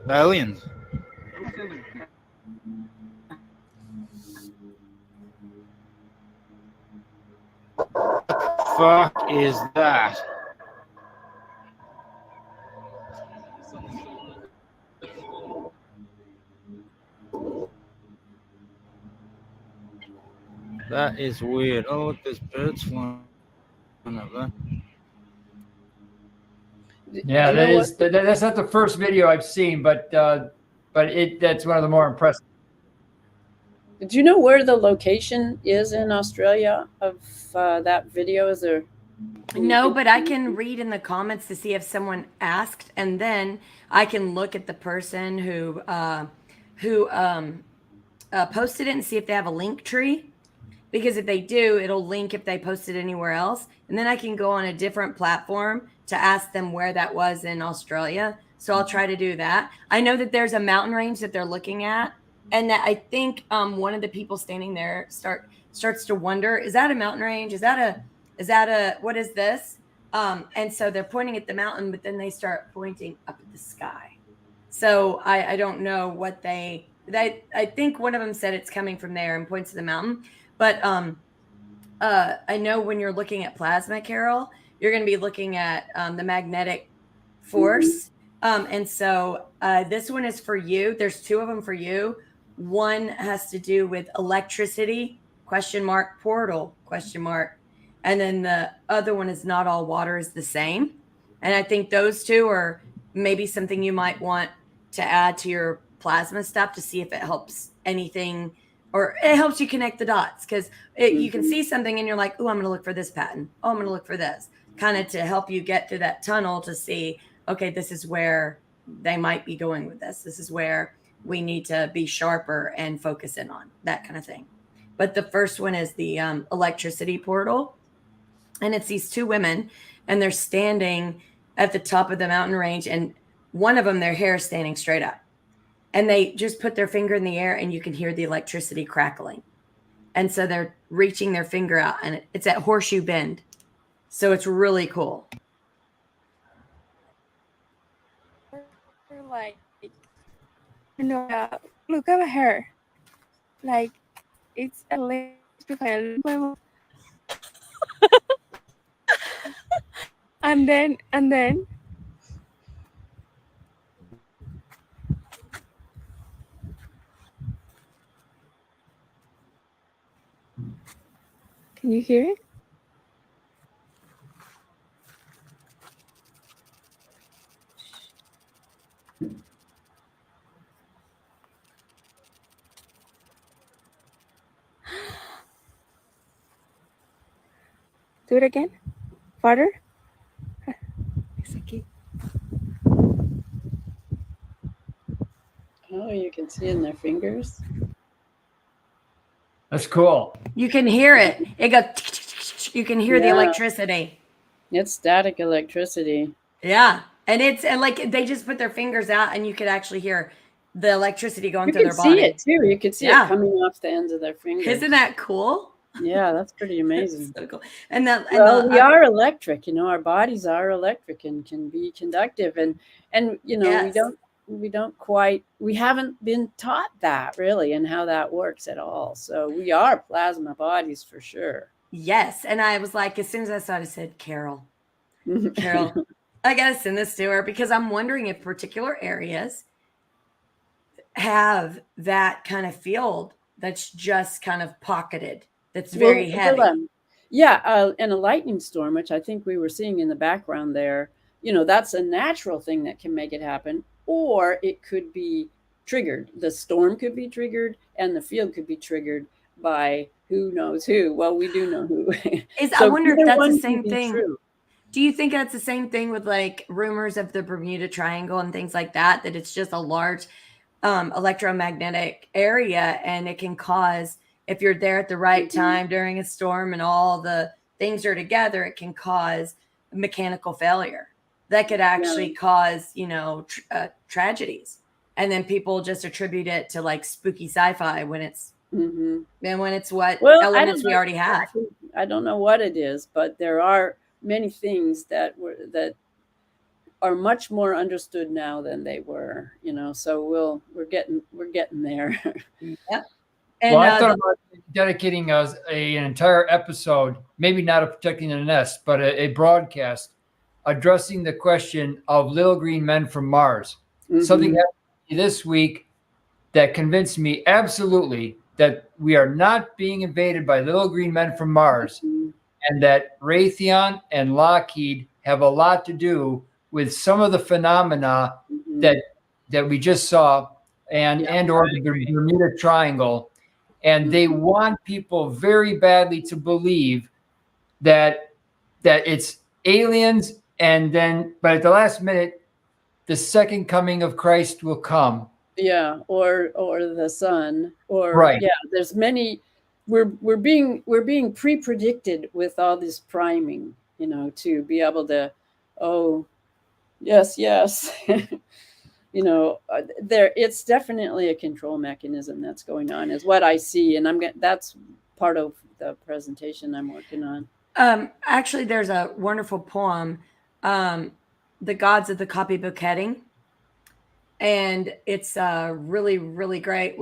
the aliens. fuck is that? That is weird. Oh, look, there's birds flying up there. Yeah, You know what? that's not the first video I've seen, but that's one of the more impressive. Do you know where the location is in Australia of that video? Is there? No, but I can read in the comments to see if someone asked, and then I can look at the person who posted it and see if they have a link tree. Because if they do, it'll link if they posted anywhere else, and then I can go on a different platform to ask them where that was in Australia. So I'll try to do that. I know that there's a mountain range that they're looking at, and that I think one of the people standing there starts to wonder, is that a mountain range? Is that a what is this? And so they're pointing at the mountain, but then they start pointing up at the sky. So I don't know what I think one of them said it's coming from there and points to the mountain. But I know when you're looking at plasma, Carol, you're going to be looking at the magnetic force. And so this one is for you. There's two of them for you. One has to do with electricity, ? Portal, ? And then the other one is not all water is the same. And I think those two are maybe something you might want to add to your plasma stuff to see if it helps anything, or it helps you connect the dots, because you can see something and you're like, oh, I'm going to look for this pattern. Oh, I'm going to look for this, kind of to help you get through that tunnel to see, okay, this is where they might be going with this. This is where we need to be sharper and focus in on, that kind of thing. But the first one is the electricity portal. And it's these two women, and they're standing at the top of the mountain range, and one of them, their hair is standing straight up. And they just put their finger in the air and you can hear the electricity crackling. And so they're reaching their finger out, and it's at Horseshoe Bend. So it's really cool. Like, you know, look at her. Like, it's a little and then can you hear it? Do it again. Farther. It's okay. Oh, you can see in their fingers. That's cool. You can hear it. It goes. You can hear the electricity. It's static electricity. Yeah, and like they just put their fingers out, and you could actually hear the electricity going through their body. You could see it too. You could see it coming off the ends of their fingers. Isn't that cool? Yeah, that's pretty amazing. So cool. And we are electric. You know, our bodies are electric and can be conductive, and you know, we haven't been taught that really and how that works at all. So we are plasma bodies for sure. Yes, and I was like, as soon as I saw it, I said, Carol, I gotta send this to her, because I'm wondering if particular areas have that kind of field that's just kind of pocketed. That's very heavy. And a lightning storm, which I think we were seeing in the background there, you know, that's a natural thing that can make it happen, or it could be triggered. The storm could be triggered and the field could be triggered by who knows who. Well, we do know who. I wonder if that's the same thing. True. Do you think that's the same thing with like rumors of the Bermuda Triangle and things like that, that it's just a large electromagnetic area, and it can cause, if you're there at the right time during a storm and all the things are together, it can cause mechanical failure that could actually cause, you know, tragedies. And then people just attribute it to like spooky sci-fi when it's and when it's what elements we already have. I don't know what it is, but there are many things that are much more understood now than they were, you know. So we're getting there. Yep. And I thought about dedicating an entire episode, maybe not of Protecting the Nest, but a broadcast addressing the question of little green men from Mars. Something happened this week that convinced me absolutely that we are not being invaded by little green men from Mars, and that Raytheon and Lockheed have a lot to do with some of the phenomena that we just saw, and or the Bermuda Triangle. And they want people very badly to believe that it's aliens, and then, but at the last minute, the second coming of Christ will come. Yeah, or the sun, or Right. yeah. There's many. We're being pre-predicted with all this priming, to be able to, oh, yes, there. It's definitely a control mechanism that's going on, is what I see, and that's part of the presentation I'm working on. Actually, there's a wonderful poem, "The Gods of the Copybooketting," and it's really, really great.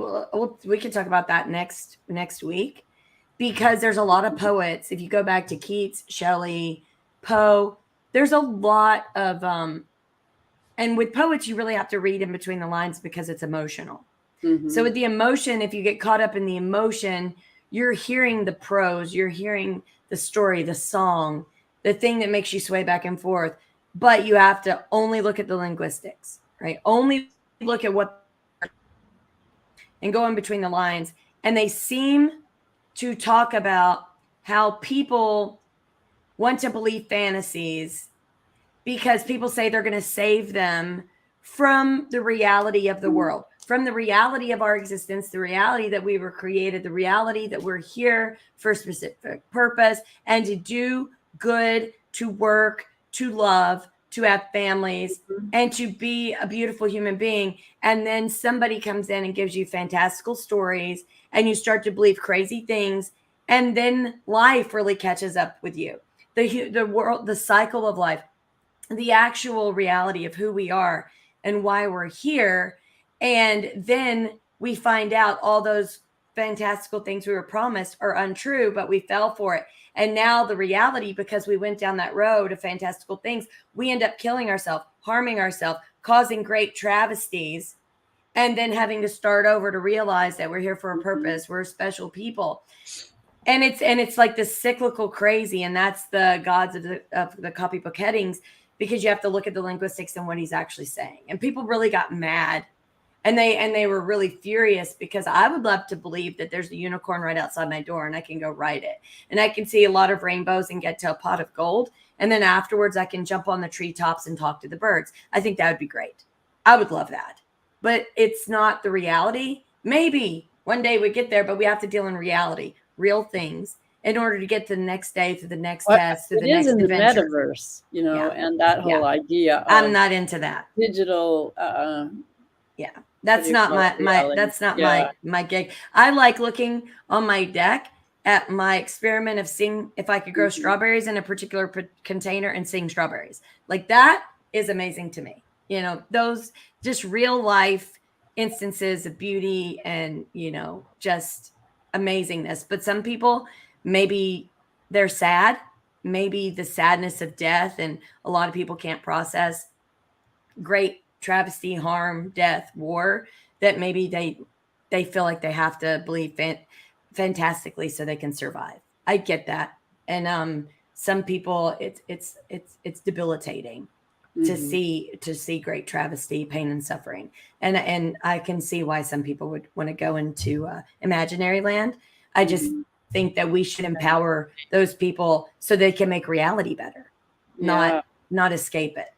We can talk about that next week, because there's a lot of poets. If you go back to Keats, Shelley, Poe, there's a lot of and with poets, you really have to read in between the lines because it's emotional. So with the emotion, if you get caught up in the emotion, you're hearing the prose, you're hearing the story, the song, the thing that makes you sway back and forth. But you have to only look at the linguistics, right? Only look at what and go in between the lines. And they seem to talk about how people want to believe fantasies because people say they're going to save them from the reality of the world, from the reality of our existence, the reality that we were created, the reality that we're here for a specific purpose, and to do good, to work, to love, to have families, and to be a beautiful human being. And then somebody comes in and gives you fantastical stories, and you start to believe crazy things, and then life really catches up with you. The world, the cycle of life, the actual reality of who we are and why we're here. And then we find out all those fantastical things we were promised are untrue, but we fell for it. And now the reality, because we went down that road of fantastical things, we end up killing ourselves, harming ourselves, causing great travesties, and then having to start over to realize that we're here for a purpose. We're special people. And it's like this cyclical crazy. And that's the gods of the copybook headings, because you have to look at the linguistics and what he's actually saying. And people really got mad. And they were really furious, because I would love to believe that there's a unicorn right outside my door and I can go ride it. And I can see a lot of rainbows and get to a pot of gold. And then afterwards I can jump on the treetops and talk to the birds. I think that would be great. I would love that. But it's not the reality. Maybe one day we get there, but we have to deal in reality, real things, in order to get to the next day, to the next test, to the next in adventure. The metaverse, and that whole idea. I'm not into that. Digital. Yeah, that's not my gig. I like looking on my deck at my experiment of seeing if I could grow strawberries in a particular container and seeing strawberries. Like, that is amazing to me. Those just real life instances of beauty and, just amazingness. But some people, maybe they're sad, maybe the sadness of death, and a lot of people can't process great travesty, harm, death, war, that maybe they feel like they have to believe fantastically so they can survive. I get that. And some people, it's debilitating to see great travesty, pain, and suffering. And I can see why some people would want to go into imaginary land. I just think that we should empower those people so they can make reality better, not escape it.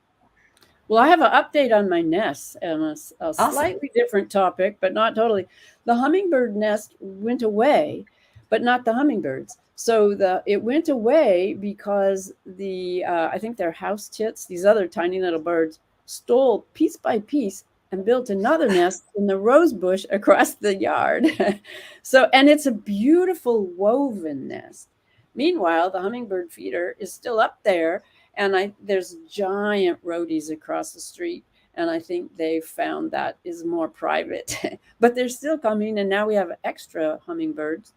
Well, I have an update on my nests, and a slightly different topic, but not totally. The hummingbird nest went away, but not the hummingbirds. So it went away because I think they're house tits, these other tiny little birds, stole piece by piece and built another nest in the rose bush across the yard. And it's a beautiful woven nest. Meanwhile, the hummingbird feeder is still up there, and there's giant roadies across the street, and I think they found that is more private. But they're still coming, and now we have extra hummingbirds.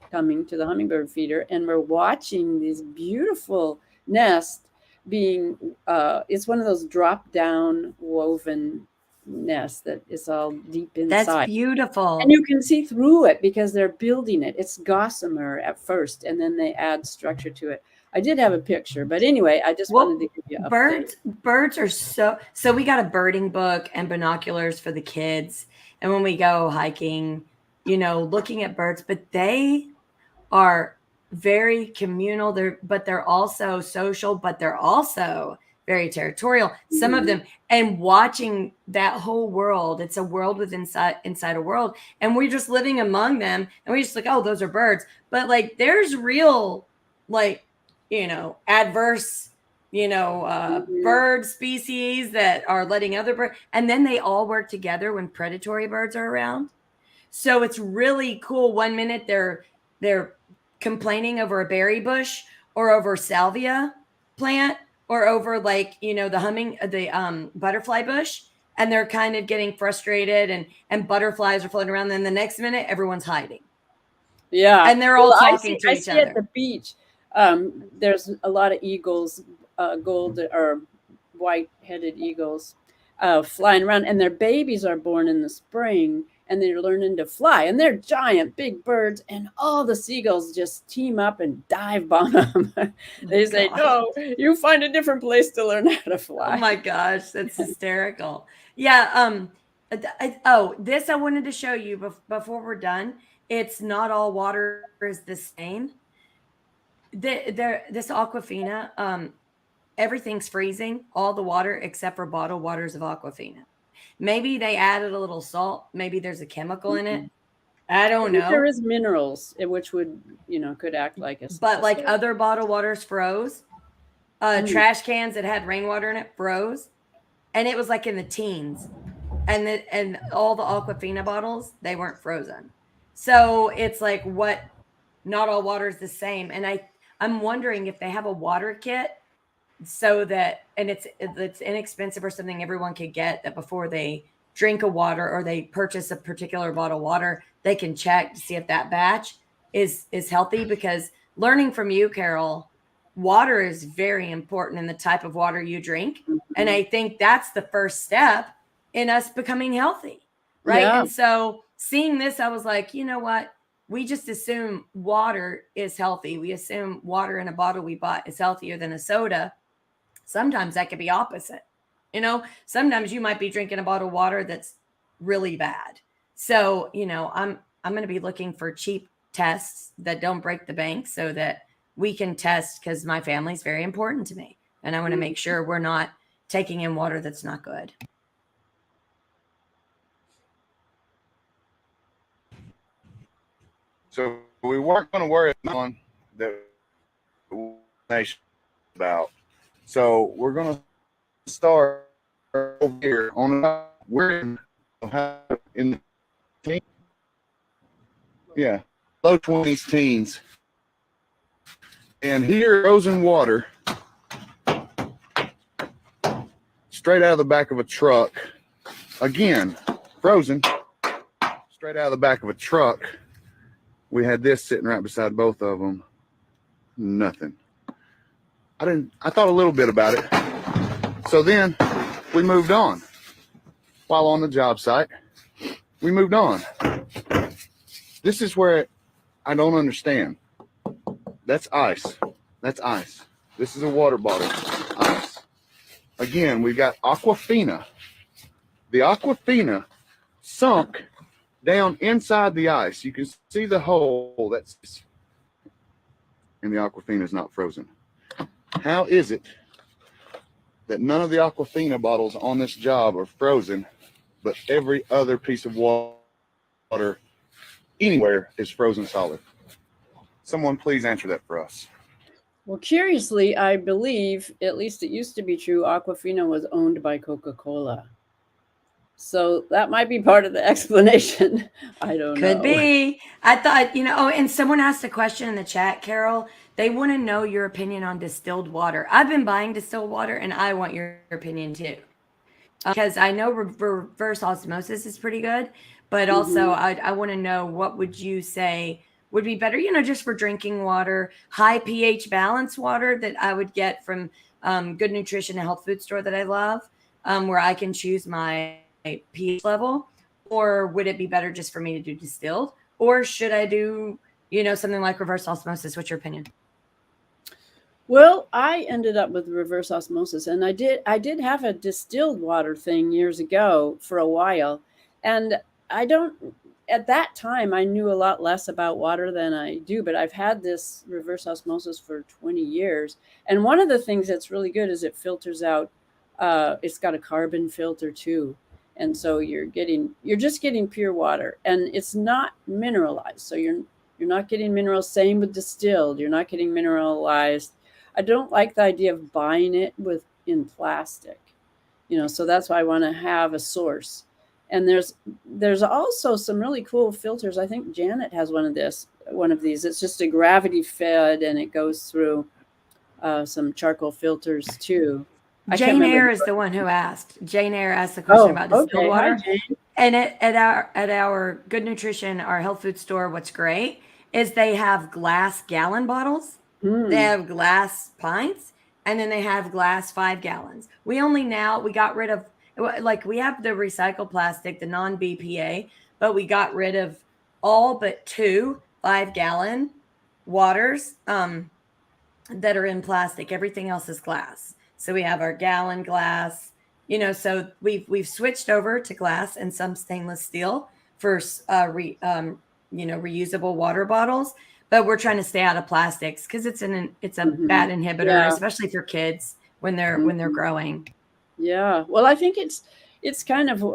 coming to the hummingbird feeder, and we're watching these beautiful nests being, it's one of those drop down woven nests that is all deep inside. That's beautiful. And you can see through it because they're building it. It's gossamer at first, and then they add structure to it. I did have a picture, but anyway, I just wanted to give you a birds are so we got a birding book and binoculars for the kids. And when we go hiking, looking at birds, but they are very communal. They're also social, but they're also very territorial. Some of them, and watching that whole world, it's a world within inside a world. And we're just living among them, and we just like, oh, those are birds. But like, there's real, like, adverse, bird species that are letting other birds, and then they all work together when predatory birds are around. So it's really cool. 1 minute they're complaining over a berry bush or over salvia plant or over the butterfly bush, and they're kind of getting frustrated and butterflies are floating around. Then the next minute everyone's hiding. Yeah. And they're all talking to each other. At the beach, there's a lot of eagles, gold or white-headed eagles flying around, and their babies are born in the spring, and they're learning to fly, and they're giant, big birds, and all the seagulls just team up and dive bomb them. They say, no, you find a different place to learn how to fly. Oh my gosh, that's hysterical. Yeah. This I wanted to show you before we're done. It's not all water is the same. This Aquafina, everything's freezing, all the water except for bottled waters of Aquafina. Maybe they added a little salt. Maybe there's a chemical in it. I don't know. There is minerals, which would, could act like a. But like other bottled waters froze. Trash cans that had rainwater in it froze, and it was like in the teens. And all the Aquafina bottles, they weren't frozen. So it's like, what? Not all water is the same. And I'm wondering if they have a water kit. So that, and it's inexpensive or something everyone could get, that before they drink a water or they purchase a particular bottle of water, they can check to see if that batch is healthy. Because learning from you, Carol, water is very important in the type of water you drink. And I think that's the first step in us becoming healthy. Right. Yeah. And so seeing this, I was like, you know what? We just assume water is healthy. We assume water in a bottle we bought is healthier than a soda. Sometimes that could be opposite. Sometimes you might be drinking a bottle of water that's really bad. So, I'm going to be looking for cheap tests that don't break the bank so that we can test, because my family's very important to me. And I want to make sure we're not taking in water that's not good. So we weren't going to worry about that about. So we're going to start over here on we're in the teen, low 20s, teens, and here frozen water straight out of the back of a truck. Again, frozen straight out of the back of a truck. We had this sitting right beside both of them. Nothing. I thought a little bit about it. So then we moved on. While on the job site, we moved on. This is where I don't understand. That's ice. That's ice. This is a water bottle. Ice. Again, we've got Aquafina. The Aquafina sunk down inside the ice. You can see the hole that's, and the Aquafina is not frozen. How is it that none of the Aquafina bottles on this job are frozen, but every other piece of water anywhere is frozen solid? Someone please answer that for us. Well, curiously, I believe, at least it used to be true, Aquafina was owned by Coca-Cola. So that might be part of the explanation. I don't know. Could be. I thought, and someone asked a question in the chat, Carol. They want to know your opinion on distilled water. I've been buying distilled water, and I want your opinion too. Because I know reverse osmosis is pretty good, but also I want to know, what would you say would be better, just for drinking water, high pH balanced water that I would get from Good Nutrition, a health food store that I love, where I can choose my pH level? Or would it be better just for me to do distilled? Or should I do, something like reverse osmosis? What's your opinion? Well, I ended up with reverse osmosis, and I did have a distilled water thing years ago for a while, and I don't. At that time, I knew a lot less about water than I do, but I've had this reverse osmosis for 20 years, and one of the things that's really good is it filters out. It's got a carbon filter too, and so you're just getting pure water, and it's not mineralized, so you're not getting minerals. Same with distilled, you're not getting mineralized. I don't like the idea of buying it in plastic, so that's why I want to have a source. And there's also some really cool filters. I think Janet has one of these. It's just a gravity fed, and it goes through some charcoal filters too. Jane Eyre is the one who asked. Jane Eyre asked the question about distilled water. Hi, Jane. And at our Good Nutrition, our health food store, what's great is they have glass gallon bottles. They have glass pints, and then they have glass 5 gallons. We got rid of, we have the recycled plastic, the non-BPA, but we got rid of all but 2 5-gallon waters that are in plastic. Everything else is glass. So we have our gallon glass, so we've switched over to glass and some stainless steel for reusable water bottles. But we're trying to stay out of plastics because it's a bad inhibitor, especially for kids when they're growing. Yeah. Well, I think it's kind of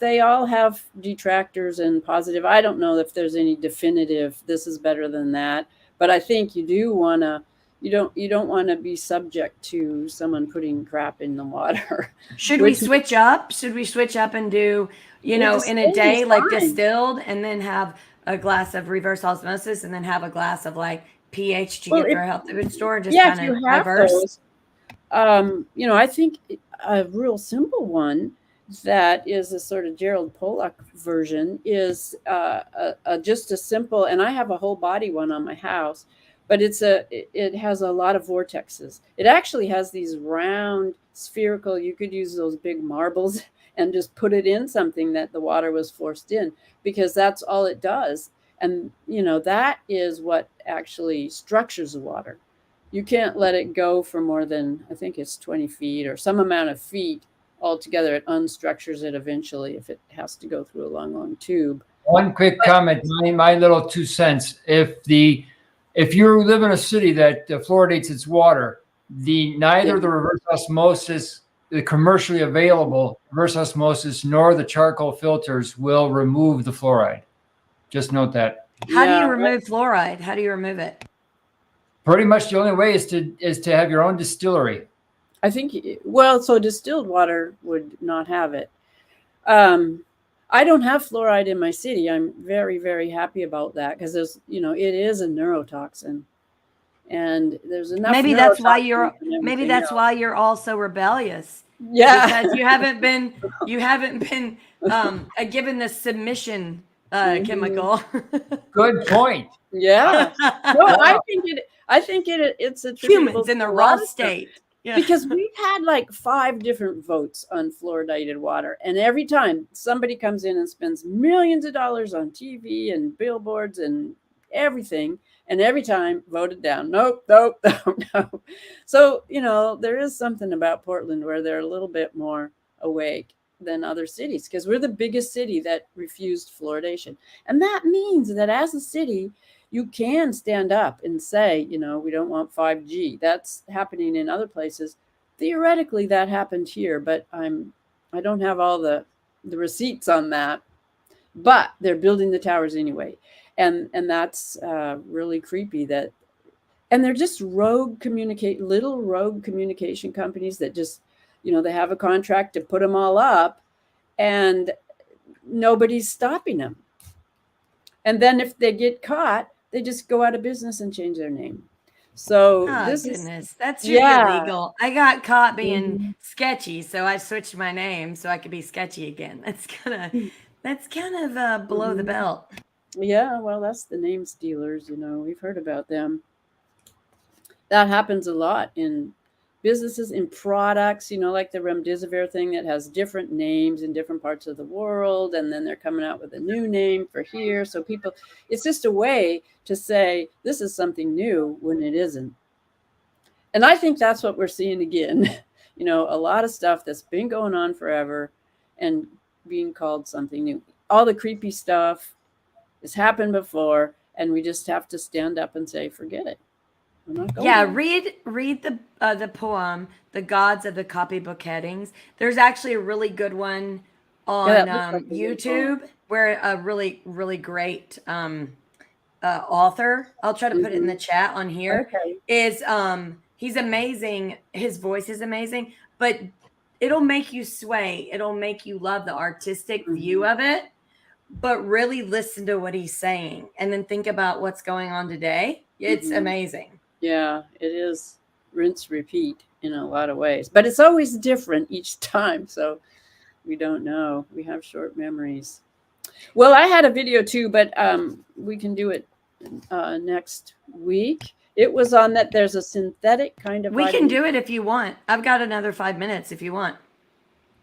they all have detractors and positive. I don't know if there's any definitive this is better than that, but I think you don't want to be subject to someone putting crap in the water. Should we switch up? Should we switch up and do in a day like distilled, and then have a glass of reverse osmosis, and then have a glass of pH to get to our health food store? Just kind of reverse. Those, I think a real simple one that is a sort of Gerald Pollack version is just a simple, and I have a whole body one on my house, but it has a lot of vortexes. It actually has these round spherical, you could use those big marbles and just put it in something that the water was forced in, because that's all it does. And, that is what actually structures the water. You can't let it go for more than, I think it's 20 feet or some amount of feet altogether. It unstructures it eventually if it has to go through a long, long tube. One quick comment, my little 2 cents. If you live in a city that fluoridates its water, neither the reverse osmosis, the commercially available reverse osmosis, nor the charcoal filters will remove the fluoride. Just note that. How do you remove fluoride? How do you remove it? Pretty much the only way is to have your own distillery. I think, so distilled water would not have it. I don't have fluoride in my city. I'm very, very happy about that, because there's, it is a neurotoxin, and there's enough. Maybe that's why you're all so rebellious. Yeah, because you haven't been given the submission chemical. Good point. Yeah. No, I think it's a humans in the raw state. Yeah. Because we've had 5 different votes on fluoridated water. And every time somebody comes in and spends millions of dollars on TV and billboards and everything, and every time voted down. Nope. So, there is something about Portland where they're a little bit more awake than other cities, because we're the biggest city that refused fluoridation. And that means that as a city, you can stand up and say, we don't want 5G. That's happening in other places. Theoretically, that happened here, but I don't have all the receipts on that. But they're building the towers anyway, and that's really creepy. And they're just little rogue communication companies that just, they have a contract to put them all up, and nobody's stopping them. And then if they get caught, they just go out of business and change their name. So that's really illegal. I got caught being sketchy, so I switched my name so I could be sketchy again. That's kind of below the belt. Yeah, well, that's the name stealers, we've heard about them. That happens a lot in businesses, in products, like the remdesivir thing that has different names in different parts of the world, and then they're coming out with a new name for here. So people, it's just a way to say this is something new when it isn't. And I think that's what we're seeing again. A lot of stuff that's been going on forever and being called something new. All the creepy stuff has happened before, and we just have to stand up and say, forget it. We're not going Yeah, there. read the poem, "The Gods of the Copybook Headings." There's actually a really good one Yeah, on that looks like a good poem. YouTube where a really great author, I'll try to put it in the chat on here, Okay. is he's amazing. His voice is amazing, but it'll make you sway. It'll make you love the artistic view of it, but really listen to what he's saying and then think about what's going on today. It's amazing. Yeah, it is rinse, repeat in a lot of ways, but it's always different each time. So we don't know. We have short memories. Well, I had a video too, but we can do it next week. It was on that there's a synthetic kind of We can vitamin. do it if you want. I've got another 5 minutes if you want.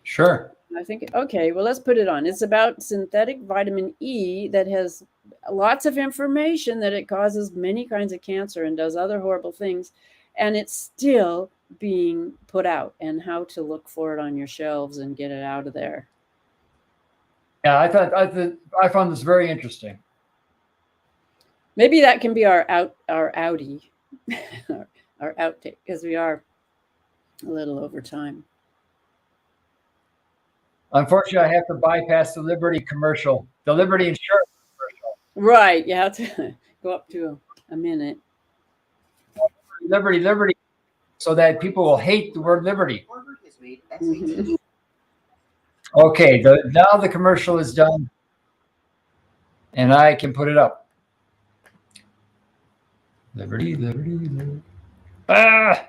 Sure. I think, okay, well, let's put it on. It's about synthetic vitamin E that has lots of information that it causes many kinds of cancer and does other horrible things. And it's still being put out, and how to look for it on your shelves and get it out of there. Yeah, I found this very interesting. Maybe that can be our outie, our outtake, because we are a little over time. Unfortunately, I have to bypass the Liberty commercial, the Liberty insurance commercial. Right, you have to go up to a minute. Liberty, so that people will hate the word liberty. Okay, now the commercial is done, and I can put it up. Liberty. Ah!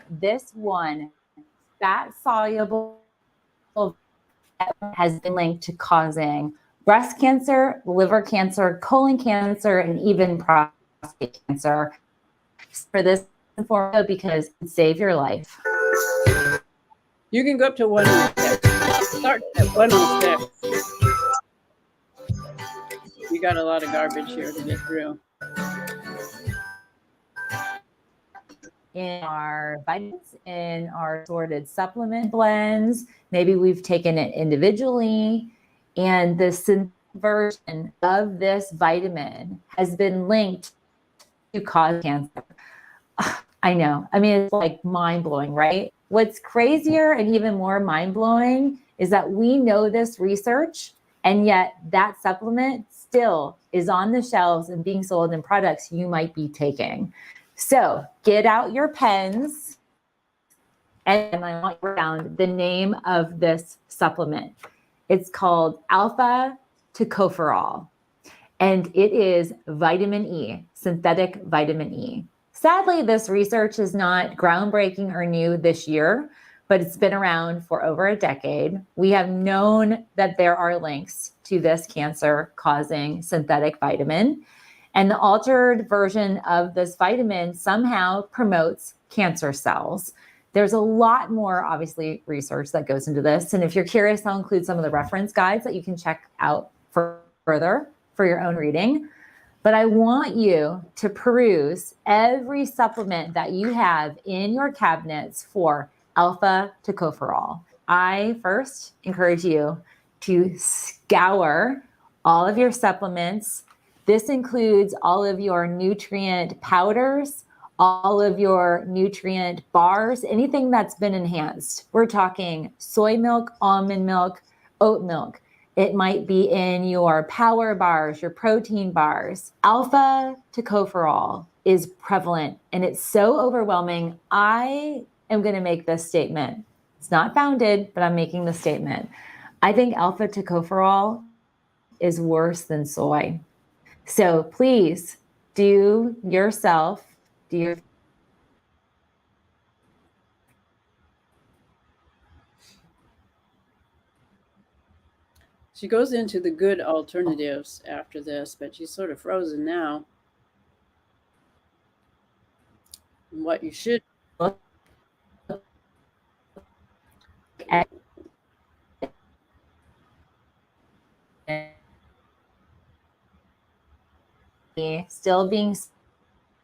This one, fat soluble, has been linked to causing breast cancer, liver cancer, colon cancer, and even prostate cancer. For this information, because it can save your life. You can go up to 106. Start at 106. You got a lot of garbage here to get through. In our vitamins, in our sorted supplement blends, maybe we've taken it individually, and the synthetic version of this vitamin has been linked to cause cancer. I know. I mean, it's like mind-blowing, right? What's crazier and even more mind-blowing is that we know this research, and yet that supplement still is on the shelves and being sold in products you might be taking. So get out your pens, and I want you to down the name of this supplement. It's called Alpha-tocopherol, and it is vitamin E, synthetic vitamin E. Sadly, this research is not groundbreaking or new this year, but it's been around for over a decade. We have known that there are links to this cancer-causing synthetic vitamin, and the altered version of this vitamin somehow promotes cancer cells. There's a lot more, obviously, research that goes into this. And if you're curious, I'll include some of the reference guides that you can check out further for your own reading. But I want you to peruse every supplement that you have in your cabinets for alpha-tocopherol. I first encourage you to scour all of your supplements. This includes all of your nutrient powders, all of your nutrient bars, anything that's been enhanced. We're talking soy milk, almond milk, oat milk. It might be in your power bars, your protein bars. Alpha-tocopherol is prevalent, and it's so overwhelming. I am going to make this statement. It's not founded, but I'm making the statement. I think alpha-tocopherol is worse than soy. So please do your She goes into the good alternatives after this, but she's sort of frozen now. And what you should still being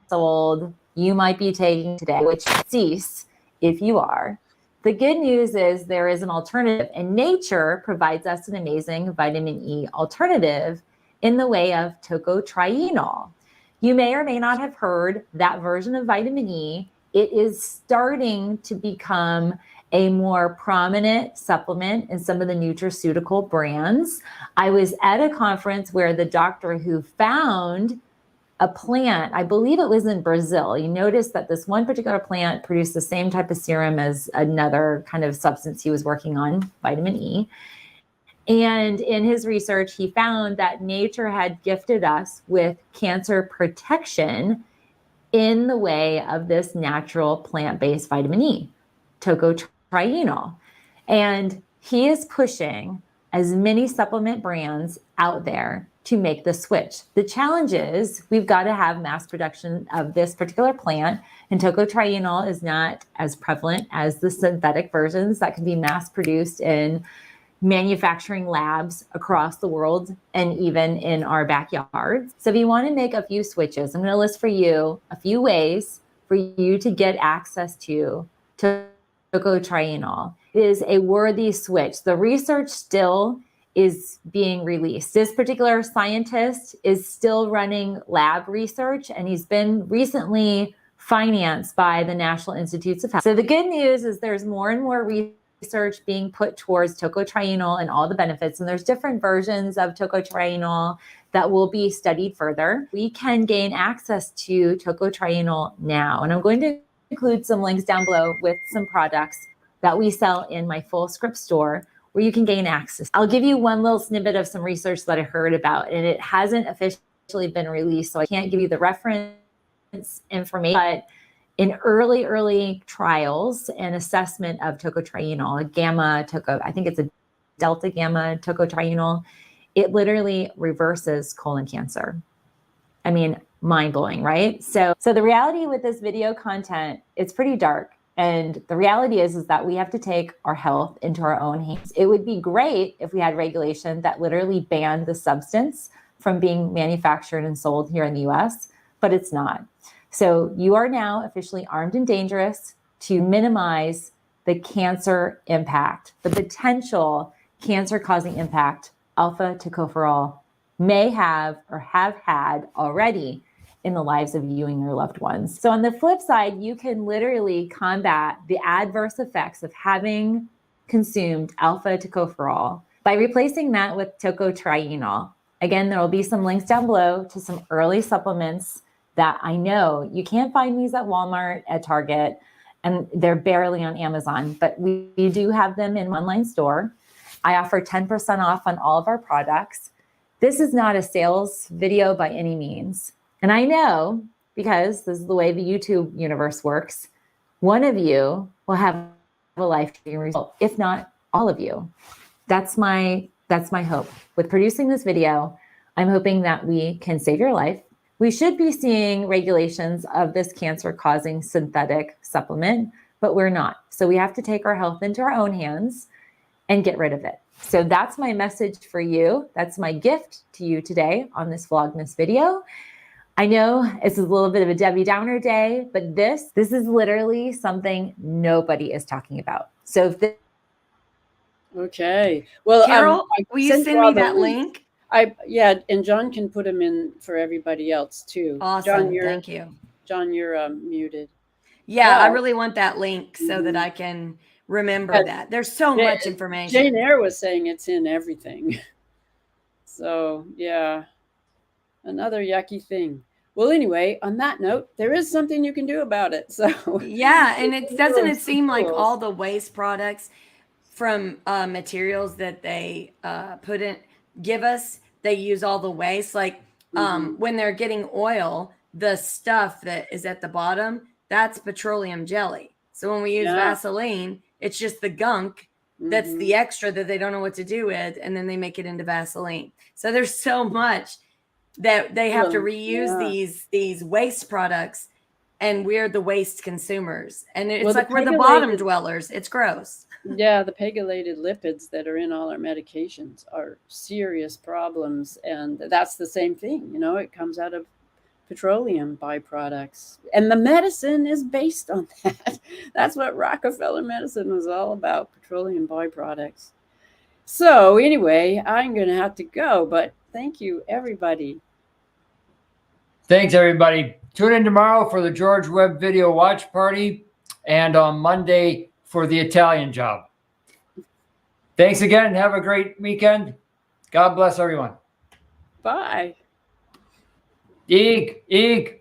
sold, you might be taking today, which cease if you are. The good news is there is an alternative, and nature provides us an amazing vitamin E alternative in the way of tocotrienol. You may or may not have heard that version of vitamin E. It is starting to become a more prominent supplement in some of the nutraceutical brands. I was at a conference where the doctor who found a plant, I believe it was in Brazil. He noticed that this one particular plant produced the same type of serum as another kind of substance he was working on, vitamin E. And in his research, he found that nature had gifted us with cancer protection in the way of this natural plant-based vitamin E, tocotrienol. And he is pushing as many supplement brands out there to make the switch. The challenge is we've got to have mass production of this particular plant, and tocotrienol is not as prevalent as the synthetic versions that can be mass produced in manufacturing labs across the world and even in our backyards. So if you want to make a few switches, I'm going to list for you a few ways for you to get access to tocotrienol. It is a worthy switch. The research still is being released. This particular scientist is still running lab research, and he's been recently financed by the National Institutes of Health. So the good news is there's more and more research being put towards tocotrienol and all the benefits, and there's different versions of tocotrienol that will be studied further. We can gain access to tocotrienol now, and I'm going to include some links down below with some products that we sell in my full script store where you can gain access. I'll give you one little snippet of some research that I heard about, and it hasn't officially been released, so I can't give you the reference information, but in early trials and assessment of tocotrienol, I think it's a delta gamma tocotrienol, it literally reverses colon cancer. I mean, mind-blowing, right? So the reality with this video content, it's pretty dark. And the reality is that we have to take our health into our own hands. It would be great if we had regulation that literally banned the substance from being manufactured and sold here in the US, but it's not. So you are now officially armed and dangerous to minimize the cancer impact, the potential cancer-causing impact alpha-tocopherol may have or have had already in the lives of you and your loved ones. So on the flip side, you can literally combat the adverse effects of having consumed alpha-tocopherol by replacing that with tocotrienol. Again, there will be some links down below to some early supplements that I know you can't find these at Walmart, at Target, and they're barely on Amazon, but we do have them in my online store. I offer 10% off on all of our products. This is not a sales video by any means. And I know, because this is the way the YouTube universe works, one of you will have a life-changing result, if not all of you. That's my hope. With producing this video, I'm hoping that we can save your life. We should be seeing regulations of this cancer-causing synthetic supplement, but we're not. So we have to take our health into our own hands and get rid of it. So that's my message for you. That's my gift to you today on this Vlogmas video. I know it's a little bit of a Debbie Downer day, but this is literally something nobody is talking about. So if this Okay. Well, Carol, will you send me that link? Yeah, and John can put them in for everybody else too. Awesome. John, Thank you. John, you're muted. Yeah, I really want that link so that I can remember that. There's so much information. Jane Eyre was saying it's in everything. So yeah, another yucky thing. Well, anyway, on that note, there is something you can do about it. So yeah, and it seem like all the waste products from materials that they give us, they use all the waste. Like when they're getting oil, the stuff that is at the bottom, that's petroleum jelly. So when we use Vaseline, it's just the gunk that's Mhm. the extra that they don't know what to do with, and then they make it into Vaseline. So there's so much that they have to Well, reuse yeah. these waste products, and we're the waste consumers. And it's Well, the like we're the bottom pegylated, dwellers. It's gross. yeah, the pegylated lipids that are in all our medications are serious problems, and that's the same thing. You know, it comes out of petroleum byproducts, and the medicine is based on that. That's what Rockefeller medicine was all about, petroleum byproducts. So anyway, I'm going to have to go, but thank you, everybody. Thanks, everybody. Tune in tomorrow for the George Webb video watch party, and on Monday for the Italian job. Thanks again. Have a great weekend. God bless everyone. Bye. Eeg.